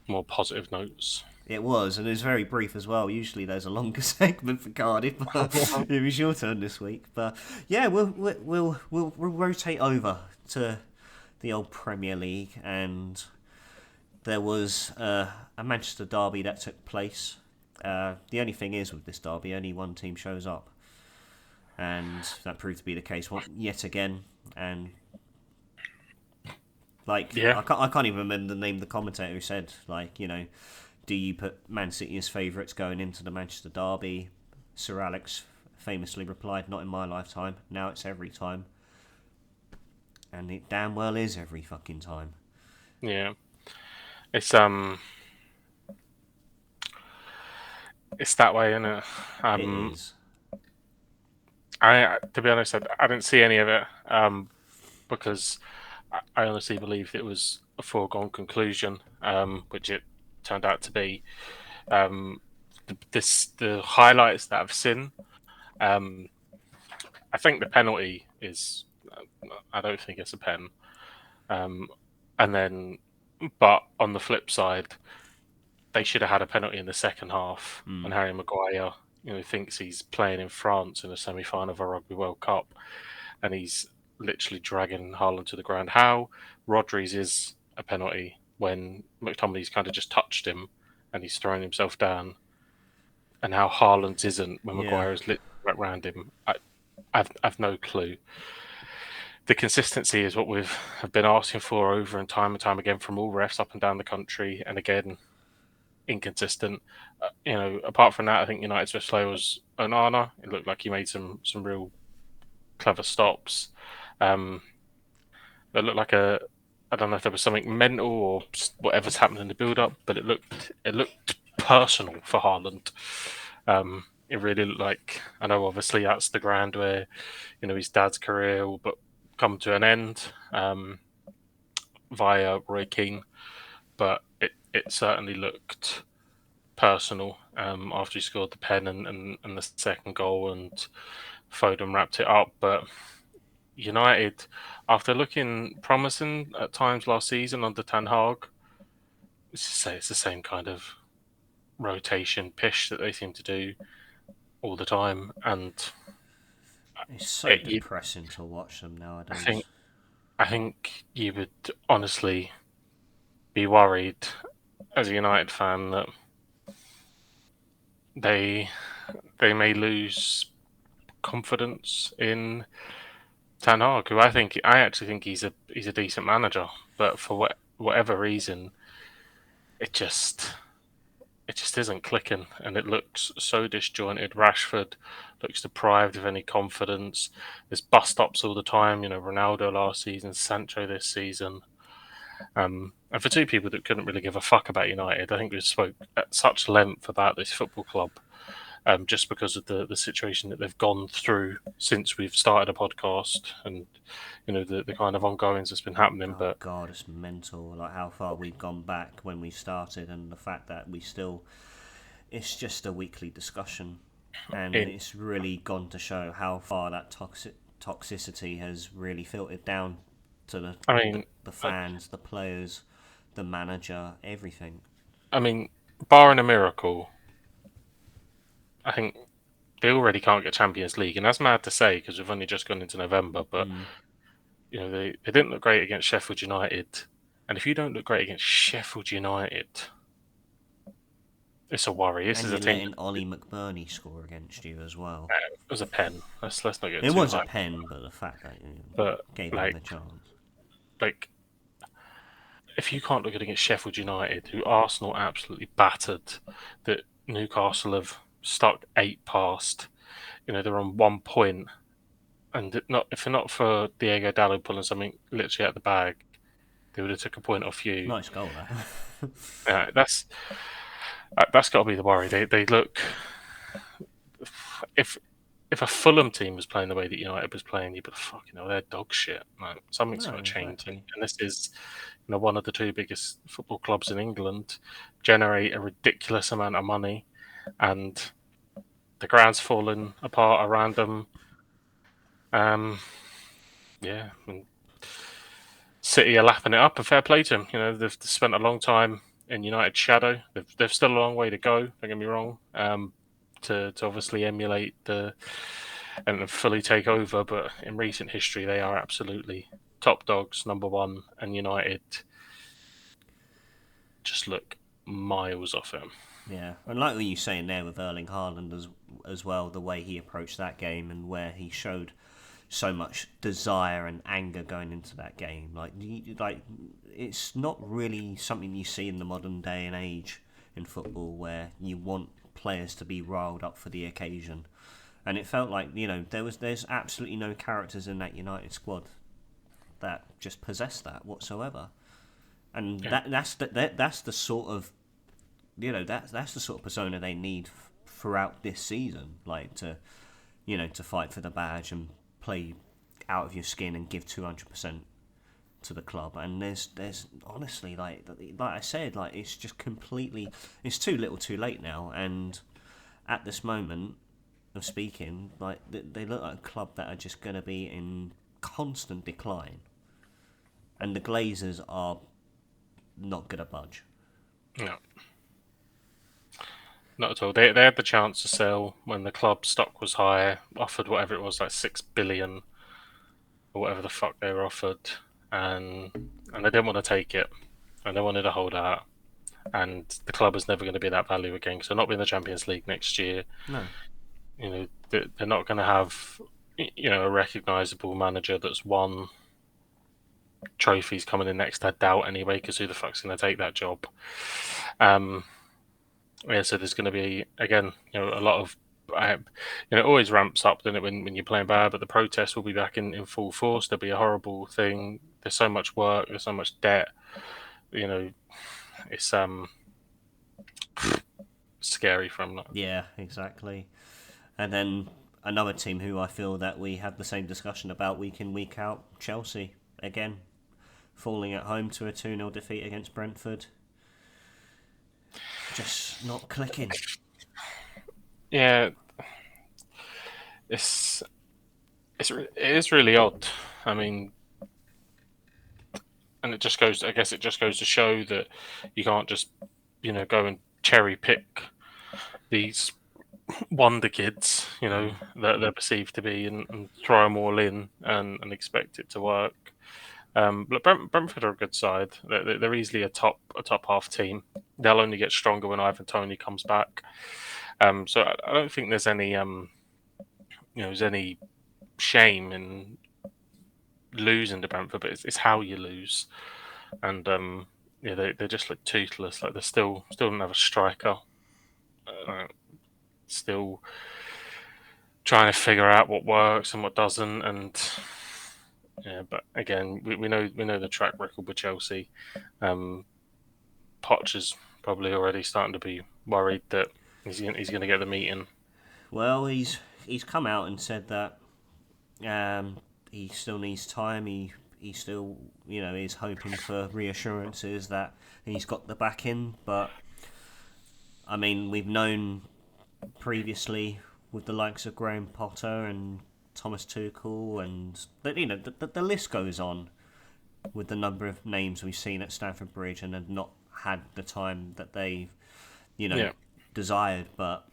A: more positive notes.
B: It was, and it was very brief as well. Usually there's a longer segment for Cardiff, but it was your turn this week. But yeah, we'll rotate over to the old Premier League, and there was a Manchester derby that took place. The only thing is with this derby, only one team shows up, and that proved to be the case yet again. And like
A: Yeah,
B: I can't even remember the name of the commentator who said like do you put Man City as favourites going into the Manchester derby? Sir Alex famously replied, "Not in my lifetime. Now it's every time," and it damn well is every fucking time.
A: yeah. It's it's that way, isn't it?
B: It
A: Um,
B: is.
A: to be honest, I didn't see any of it. Because I honestly believed it was a foregone conclusion, which it turned out to be. Um, the highlights that I've seen, um, I think the penalty is. I don't think it's a pen. Um, and then, but on the flip side, they should have had a penalty in the second half. And
B: Mm.
A: Harry Maguire, thinks he's playing in France in a semi-final of a Rugby World Cup, and he's literally dragging Haaland to the ground. How Rodri's is a penalty when McTominay's kind of just touched him and he's thrown himself down, and how Haaland's isn't when
B: Yeah.
A: Maguire is literally right around him. I've no clue. The consistency is what we've have been asking for over and time again from all refs up and down the country, and again inconsistent. Apart from that, I think United's best player was Onana. It looked like he made some real clever stops. Um, It looked like a. I don't know if there was something mental or whatever's happened in the build-up, but it looked personal for Haaland. It really looked like. I know, obviously, that's the ground where his dad's career will but come to an end via Roy Keane, but it certainly looked personal after he scored the pen and the second goal, and Foden wrapped it up. But United, after looking promising at times last season under Ten Haag, it's the same kind of rotation pish that they seem to do all the time, and
B: It's so
A: it, you,
B: depressing to watch them
A: I
B: nowadays.
A: think I think you would honestly be worried as a United fan that they they may lose confidence in Ten Hag, who I actually think he's a decent manager, but for whatever reason, it just it just isn't clicking, and it looks so disjointed. Rashford looks deprived of any confidence. There's bust ups all the time. Ronaldo last season, Sancho this season. And for two people that couldn't really give a fuck about United, I think we spoke at such length about this football club, just because of the situation that they've gone through since we've started a podcast, and the kind of ongoings that's been happening.
B: Oh
A: But
B: god, it's mental. Like how far we've gone back when we started, and the fact that we still. It's just a weekly discussion, and
A: in
B: it's really gone to show how far that toxicity has really filtered down to
A: I
B: the,
A: mean,
B: the
A: uh,
B: fans, the players, the manager, everything.
A: I mean, barring a miracle, I think they already can't get Champions League, and that's mad to say because we've only just gone into November. But
B: Mm.
A: they didn't look great against Sheffield United, and if you don't look great against Sheffield United, it's a worry. This
B: And
A: is a
B: you're
A: team.
B: letting Ollie McBurney score against you as well.
A: It was a pen. Let's not get
B: It
A: too
B: was a
A: high.
B: pen, but the fact that you
A: But
B: gave him
A: like
B: the chance.
A: like if you can't look good against Sheffield United, who Arsenal absolutely battered, that Newcastle have stuck 8 past. They're on 1 point, and not if not for Diego Dallo pulling something literally out the bag, they would have took a point off you.
B: Nice goal, that.
A: That's got to be the worry. They look, if if a Fulham team was playing the way that United was playing, you'd be like, fucking hell, they're dog shit. Like, something's
B: No,
A: got to change.
B: exactly.
A: And this is, one of the two biggest football clubs in England, generate a ridiculous amount of money, and the ground's falling apart around them. Um, yeah, and City are lapping it up, and fair play to them. They've spent a long time in United's shadow. They've still a long way to go. Don't get me wrong. To obviously emulate the and fully take over, but in recent history, they are absolutely top dogs, number one, and United just look miles off him.
B: Yeah, and like what you saying there with Erling Haaland as well, the way he approached that game and where he showed so much desire and anger going into that game. Like it's not really something you see in the modern day and age in football where you want players to be riled up for the occasion. And it felt like there's absolutely no characters in that United squad that just possess that whatsoever. And
A: Yeah,
B: that's the sort of that's the sort of persona they need throughout this season, like to fight for the badge and play out of your skin and give 200% to the club. And there's honestly like I said, like it's just completely it's too little, too late now. And at this moment of speaking, like they look like a club that are just going to be in constant decline, and the Glazers are not going to budge.
A: no, not at all. They had the chance to sell when the club stock was high, offered whatever it was, like 6 billion or whatever the fuck they were offered, and they didn't want to take it, and they wanted to hold out. And the club is never going to be that value again because they're not in the Champions League next year.
B: No.
A: They're not going to have a recognisable manager that's won trophies coming in next. I doubt anyway, because who the fuck's going to take that job? Um, yeah, so there's going to be again, a lot of. It always ramps up, doesn't it, when you're playing bad, but the protests will be back in full force. There'll be a horrible thing. There's so much work, there's so much debt. You know, it's scary from that.
B: Yeah, exactly. And then another team who I feel that we have the same discussion about week in, week out, Chelsea. Again, falling at home to a 2-0 defeat against Brentford. Just not clicking.
A: Yeah, it's it is really odd. I mean, and it just goes. I guess it just goes to show that you can't just go and cherry pick these wonder kids, that they're perceived to be, and throw them all in and expect it to work. But Brentford are a good side. They're easily a top half team. They'll only get stronger when Ivan Toney comes back. So I don't think there's any there's any shame in losing to Brentford, but it's how you lose. And yeah, they just look toothless. Like they still don't have a striker. Uh, Still trying to figure out what works and what doesn't. And yeah, but again, we know the track record with Chelsea. Um, Poch is probably already starting to be worried that he's going to get the meeting.
B: Well, he's come out and said that he still needs time. He still is hoping for reassurances that he's got the backing. But I mean, we've known previously with the likes of Graham Potter and Thomas Tuchel, and the list goes on with the number of names we've seen at Stamford Bridge and have not had the time that they
A: Yeah,
B: desired. But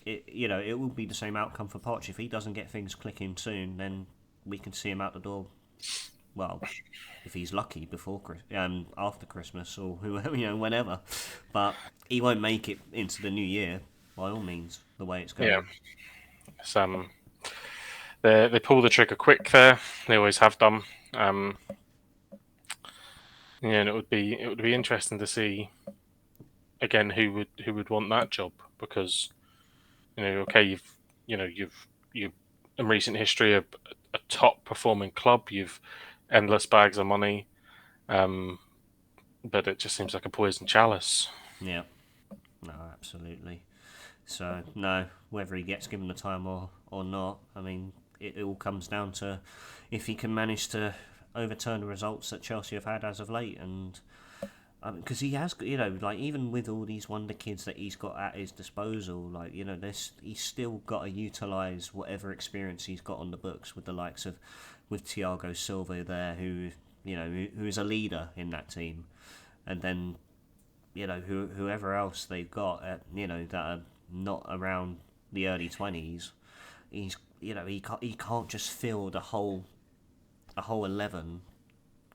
B: it will be the same outcome for Poch. If he doesn't get things clicking soon, then we can see him out the door. Well, if he's lucky before after Christmas or whoever, whenever. But he won't make it into the new year by all means. The way it's
A: yeah.
B: going.
A: It's, they pull the trigger quick there. They always have done. Yeah, and it would be interesting to see again who would want that job, because okay, you've in recent history a top performing club. You've endless bags of money. Um, but it just seems like a poison chalice.
B: Yeah, no, absolutely. So no, whether he gets given the time or not, I mean, it all comes down to if he can manage to overturn the results that Chelsea have had as of late, and because he has, like even with all these wonder kids that he's got at his disposal, like this, he's still got to utilise whatever experience he's got on the books with the likes of with Thiago Silva there, who is a leader in that team, and then whoever else they've got that are not around the early 20s. He's he can't just fill a whole 11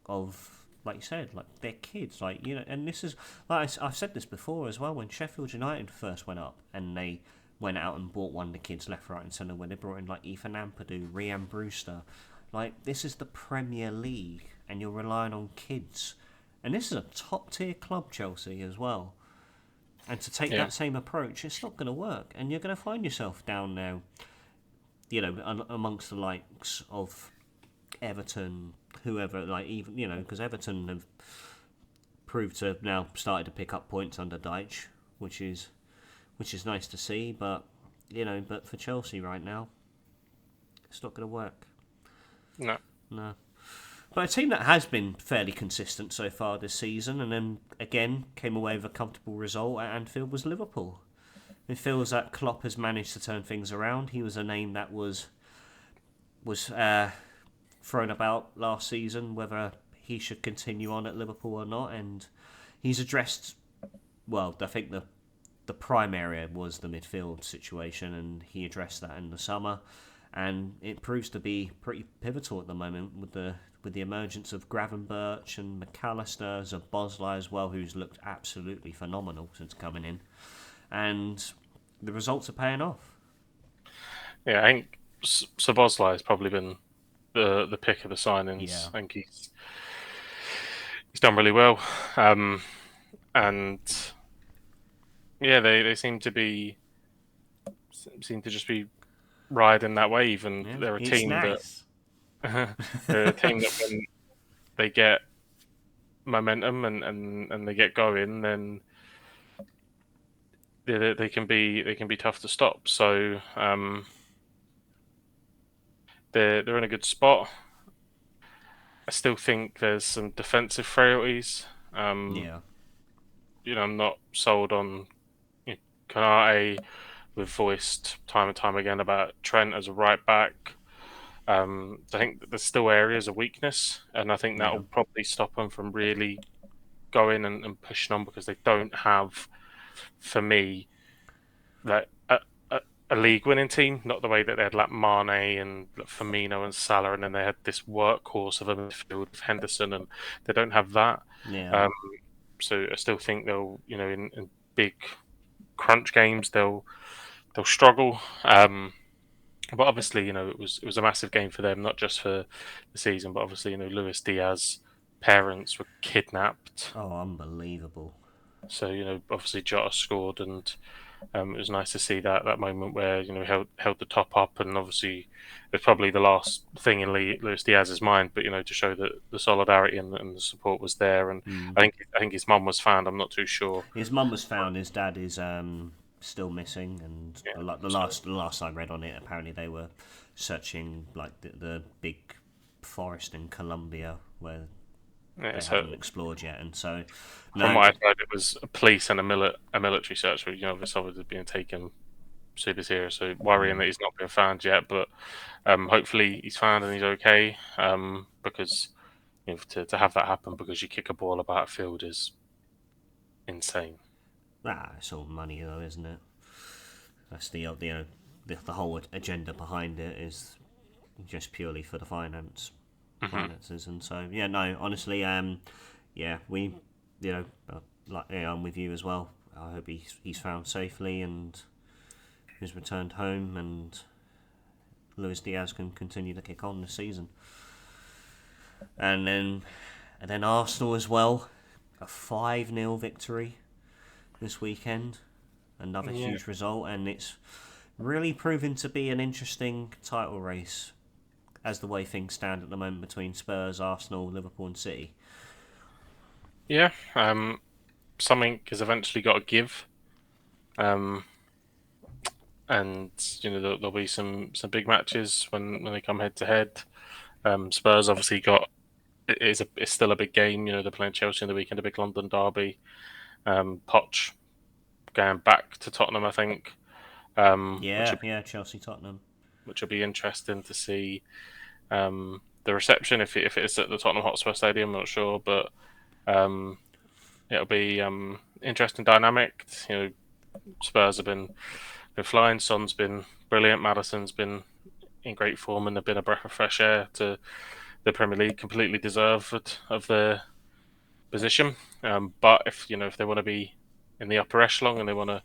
B: of, like you said, like they're kids, like and this is, like I've said this before as well, when Sheffield United first went up and they went out and bought one of the kids left, right, and centre, when they brought in like Ethan Ampadu, Rhian Brewster, like this is the Premier League, and you're relying on kids, and this is a top tier club, Chelsea as well. And to take
A: Yeah,
B: that same approach, it's not going to work, and you're going to find yourself down now, amongst the likes of Everton, whoever, like even because Everton have proved to have now started to pick up points under Deitch, which is nice to see. But but for Chelsea right now, it's not going to work.
A: no,
B: No. But a team that has been fairly consistent so far this season, and then again came away with a comfortable result at Anfield, was Liverpool. It feels that Klopp has managed to turn things around. He was a name that was thrown about last season, whether he should continue on at Liverpool or not, and he's addressed. Well, I think the prime area was the midfield situation, and he addressed that in the summer, and it proves to be pretty pivotal at the moment with the emergence of Gravenberch and McAllister, Zabozlai as well, who's looked absolutely phenomenal since coming in, and the results are paying off.
A: yeah. I think Szoboszlai has probably been the pick of the signings.
B: Yeah,
A: I think he's done really well, and yeah, they seem to just be riding that wave, and
B: yeah,
A: they're a
B: it's
A: team that
B: nice.
A: they're a team that when they get momentum and they get going, then they can be tough to stop. So they're in a good spot. I still think there's some defensive frailties. Um,
B: Yeah,
A: I'm not sold on Kanate. We've voiced time and time again about Trent as a right back. I think that there's still areas of weakness, and I think that
B: yeah,
A: will probably stop them from really going and pushing on because they don't have, for me, like a league winning team. Not the way that they had like Mane and like, Firmino and Salah, and then they had this workhorse of a midfield of Henderson, and they don't have that.
B: yeah.
A: Um, so I still think they'll, in big crunch games, they'll struggle. But obviously, it was a massive game for them, not just for the season, but obviously, Luis Diaz parents were kidnapped.
B: Oh, unbelievable.
A: So, obviously Jota scored, and it was nice to see that moment where held the top up, and obviously it's probably the last thing in Luis Diaz's mind, but to show that the solidarity and the support was there, and
B: Mm.
A: I think his mum was found. I'm not too sure.
B: His mum was found. His dad is still missing, and
A: Yeah,
B: the
A: so
B: last I read on it, apparently they were searching like the big forest in Colombia where
A: yeah,
B: they
A: so
B: haven't explored yet, and so
A: from
B: no,
A: what I heard, it was a police and a military search. But this obviously being taken super serious, so worrying
B: mm,
A: that he's not been found yet. But hopefully he's found and he's okay. Because to have that happen because you kick a ball about a field is insane.
B: it's all money though, isn't it? That's the whole agenda behind it is just purely for the
A: Hmm.
B: finances, and so yeah, no, honestly, yeah, we, like yeah, I'm with you as well. I hope he's found safely and is returned home, and Luis Diaz can continue to kick on this season. And then Arsenal as well, a 5-0 victory this weekend, another
A: Yeah,
B: huge result, and it's really proving to be an interesting title race as the way things stand at the moment between Spurs, Arsenal, Liverpool, and City.
A: Yeah, something has eventually got to give, um, and there'll be some big matches when they come head to head. Spurs obviously got it's still a big game. They're playing Chelsea in the weekend, a big London derby. Poch going back to Tottenham, I think,
B: Yeah, yeah, Chelsea Tottenham.
A: which will be interesting to see the reception if it's at the Tottenham Hotspur Stadium. I'm not sure, but um, it'll be interesting dynamic. Spurs have been flying. Son's been brilliant. Madison's been in great form, and they've been a breath of fresh air to the Premier League. Completely deserved of their position. But if they want to be in the upper echelon and they want to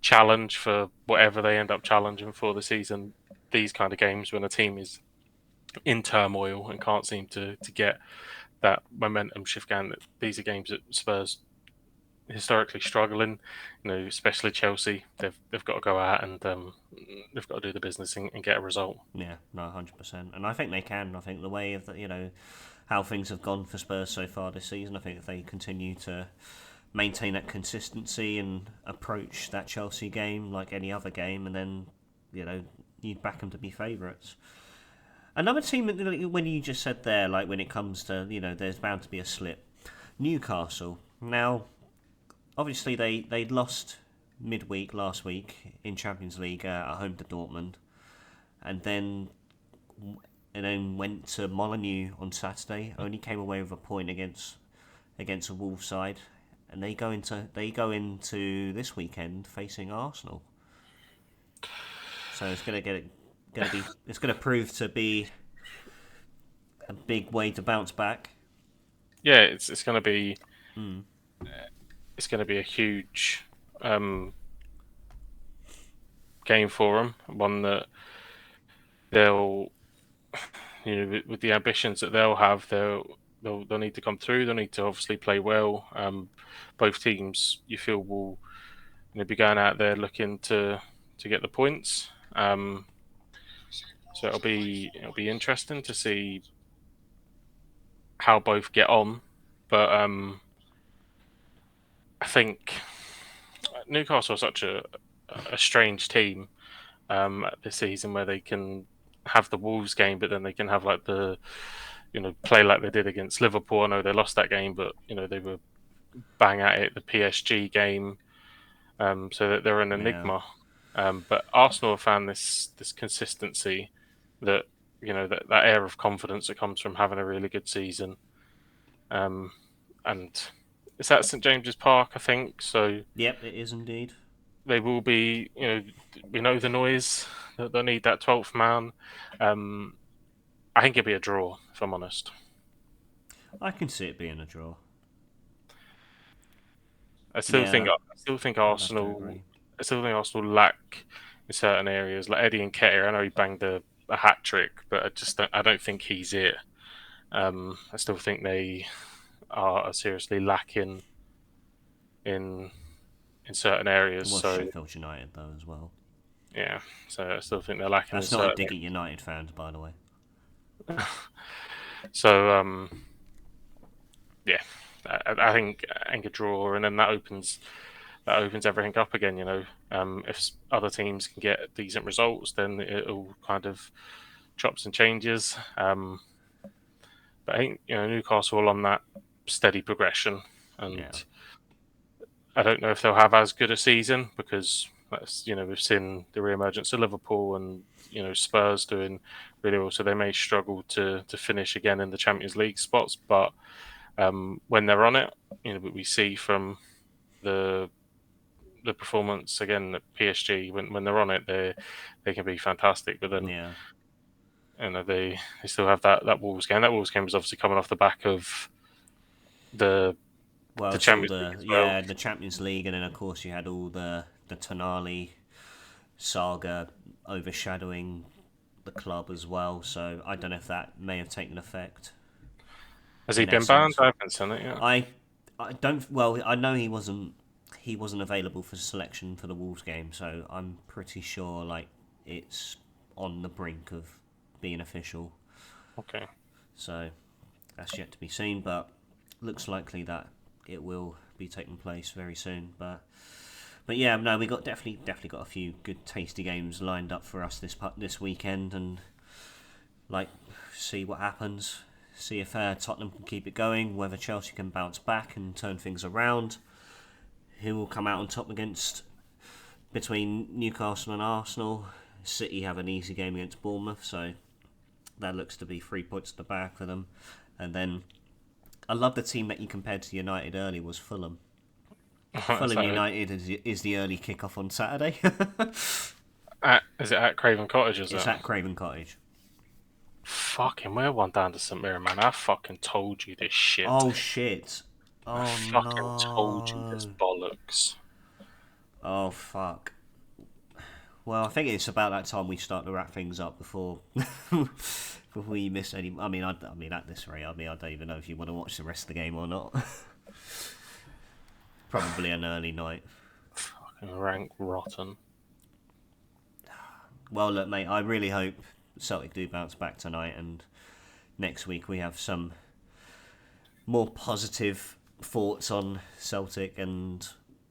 A: challenge for whatever they end up challenging for the season, these kind of games when a team is in turmoil and can't seem to get that momentum shift going, these are games that Spurs historically struggling. Especially Chelsea, they've got to go out and they've got to do the business and get a result.
B: Yeah, no, 100%. And I think they can. I think the way of how things have gone for Spurs so far this season, I think if they continue to maintain that consistency and approach that Chelsea game like any other game, and then you'd back them to be favourites. Another team, when you just said there, like when it comes to there's bound to be a slip. Newcastle. Now, obviously they lost midweek last week in Champions League at home to Dortmund, and then went to Molineux on Saturday. Only came away with a point against a Wolves side, and they go into this weekend facing Arsenal. So it's gonna prove to be a big way to bounce back.
A: Yeah, it's going to be a huge game for them. One that they'll with the ambitions that they'll have, they'll need to come through. They'll need to obviously play well. Both teams, you feel, will be going out there looking to get the points. So it'll be interesting to see how both get on. But I think Newcastle are such a strange team this season where they can have the Wolves game, but then they can have like the play like they did against Liverpool. I know they lost that game, but they were bang at it. The PSG game, so that they're an
B: Yeah.
A: enigma. But Arsenal have found this consistency that that air of confidence that comes from having a really good season. Um, and it's at St James's Park, I think. So
B: Yep, it is indeed.
A: they will be. We know the noise. They'll need that 12th man. Um, I think it'll be a draw, if I'm honest.
B: I can see it being a draw.
A: I still think
B: Yeah,
A: I still think
B: I'd have to
A: Arsenal.
B: agree.
A: I still think Arsenal lack in certain areas. Like Eddie Nketiah, I know he banged a hat trick, but I don't think he's it. I still think they are seriously lacking in in certain areas.
B: Well,
A: So
B: Sheffield United though as well.
A: yeah, so I still think they're lacking in
B: That's not a
A: certain.
B: dig at United fans, by the way.
A: So yeah, I think a draw, and then that opens everything up again. If other teams can get decent results, then it'll kind of chops and changes. But I think Newcastle are on that steady progression, and
B: Yeah.
A: I don't know if they'll have as good a season because we've seen the re-emergence of Liverpool and Spurs doing really well, so they may struggle to finish again in the Champions League spots. But when they're on it, we see from the the performance again at PSG when they're on it, they can be fantastic. But then
B: Yeah.
A: they still have that Wolves game. That Wolves game was obviously coming off the back of the
B: Well,
A: the
B: it's all
A: Champions League
B: the
A: as well.
B: yeah the Champions League, and then of course you had all the Tonali saga overshadowing the club as well. So I don't know if that may have taken effect
A: Has he
B: in
A: been banned?
B: essence.
A: I haven't seen it yet.
B: I I don't. Well, I know he wasn't available for selection for the Wolves game, so I'm pretty sure like it's on the brink of being official.
A: Okay.
B: So that's yet to be seen, but looks likely that it will be taking place very soon. But yeah, no, we got definitely got a few good tasty games lined up for us this weekend, and like see what happens. See if Tottenham can keep it going, whether Chelsea can bounce back and turn things around. Who will come out on top between Newcastle and Arsenal? City have an easy game against Bournemouth, so that looks to be 3 points in the bag for them. And then I love the team that you compared to United earlier was Fulham. Fulham United is the early kickoff on Saturday.
A: Is it at Craven Cottage?
B: It's at Craven Cottage.
A: Fucking, we're one down to St Mirren, man. I fucking told you this shit.
B: Oh shit! Oh
A: I fucking told you this bollocks.
B: Oh fuck. Well, I think it's about that time we start to wrap things up before we miss any. I mean, at this rate, I don't even know if you want to watch the rest of the game or not. Probably an early night.
A: Fucking rank rotten.
B: Well, look, mate, I really hope Celtic do bounce back tonight, and next week we have some more positive thoughts on Celtic, and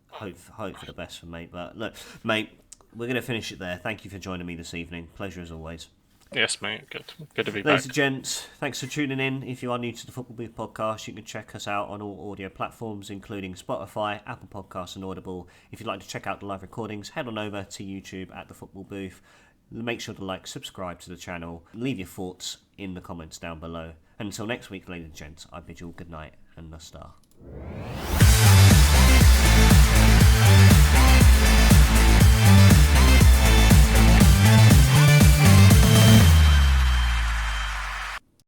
B: hope for the best for mate. But look, mate, we're going to finish it there. Thank you for joining me this evening. Pleasure as always.
A: Yes, mate. Good to be back.
B: Ladies and gents, thanks for tuning in. If you are new to the Football Booth podcast, you can check us out on all audio platforms, including Spotify, Apple Podcasts, and Audible. If you'd like to check out the live recordings, head on over to YouTube at the Football Booth. Make sure to subscribe to the channel, leave your thoughts in the comments down below. And until next week, ladies and gents, I bid you all good night and a star.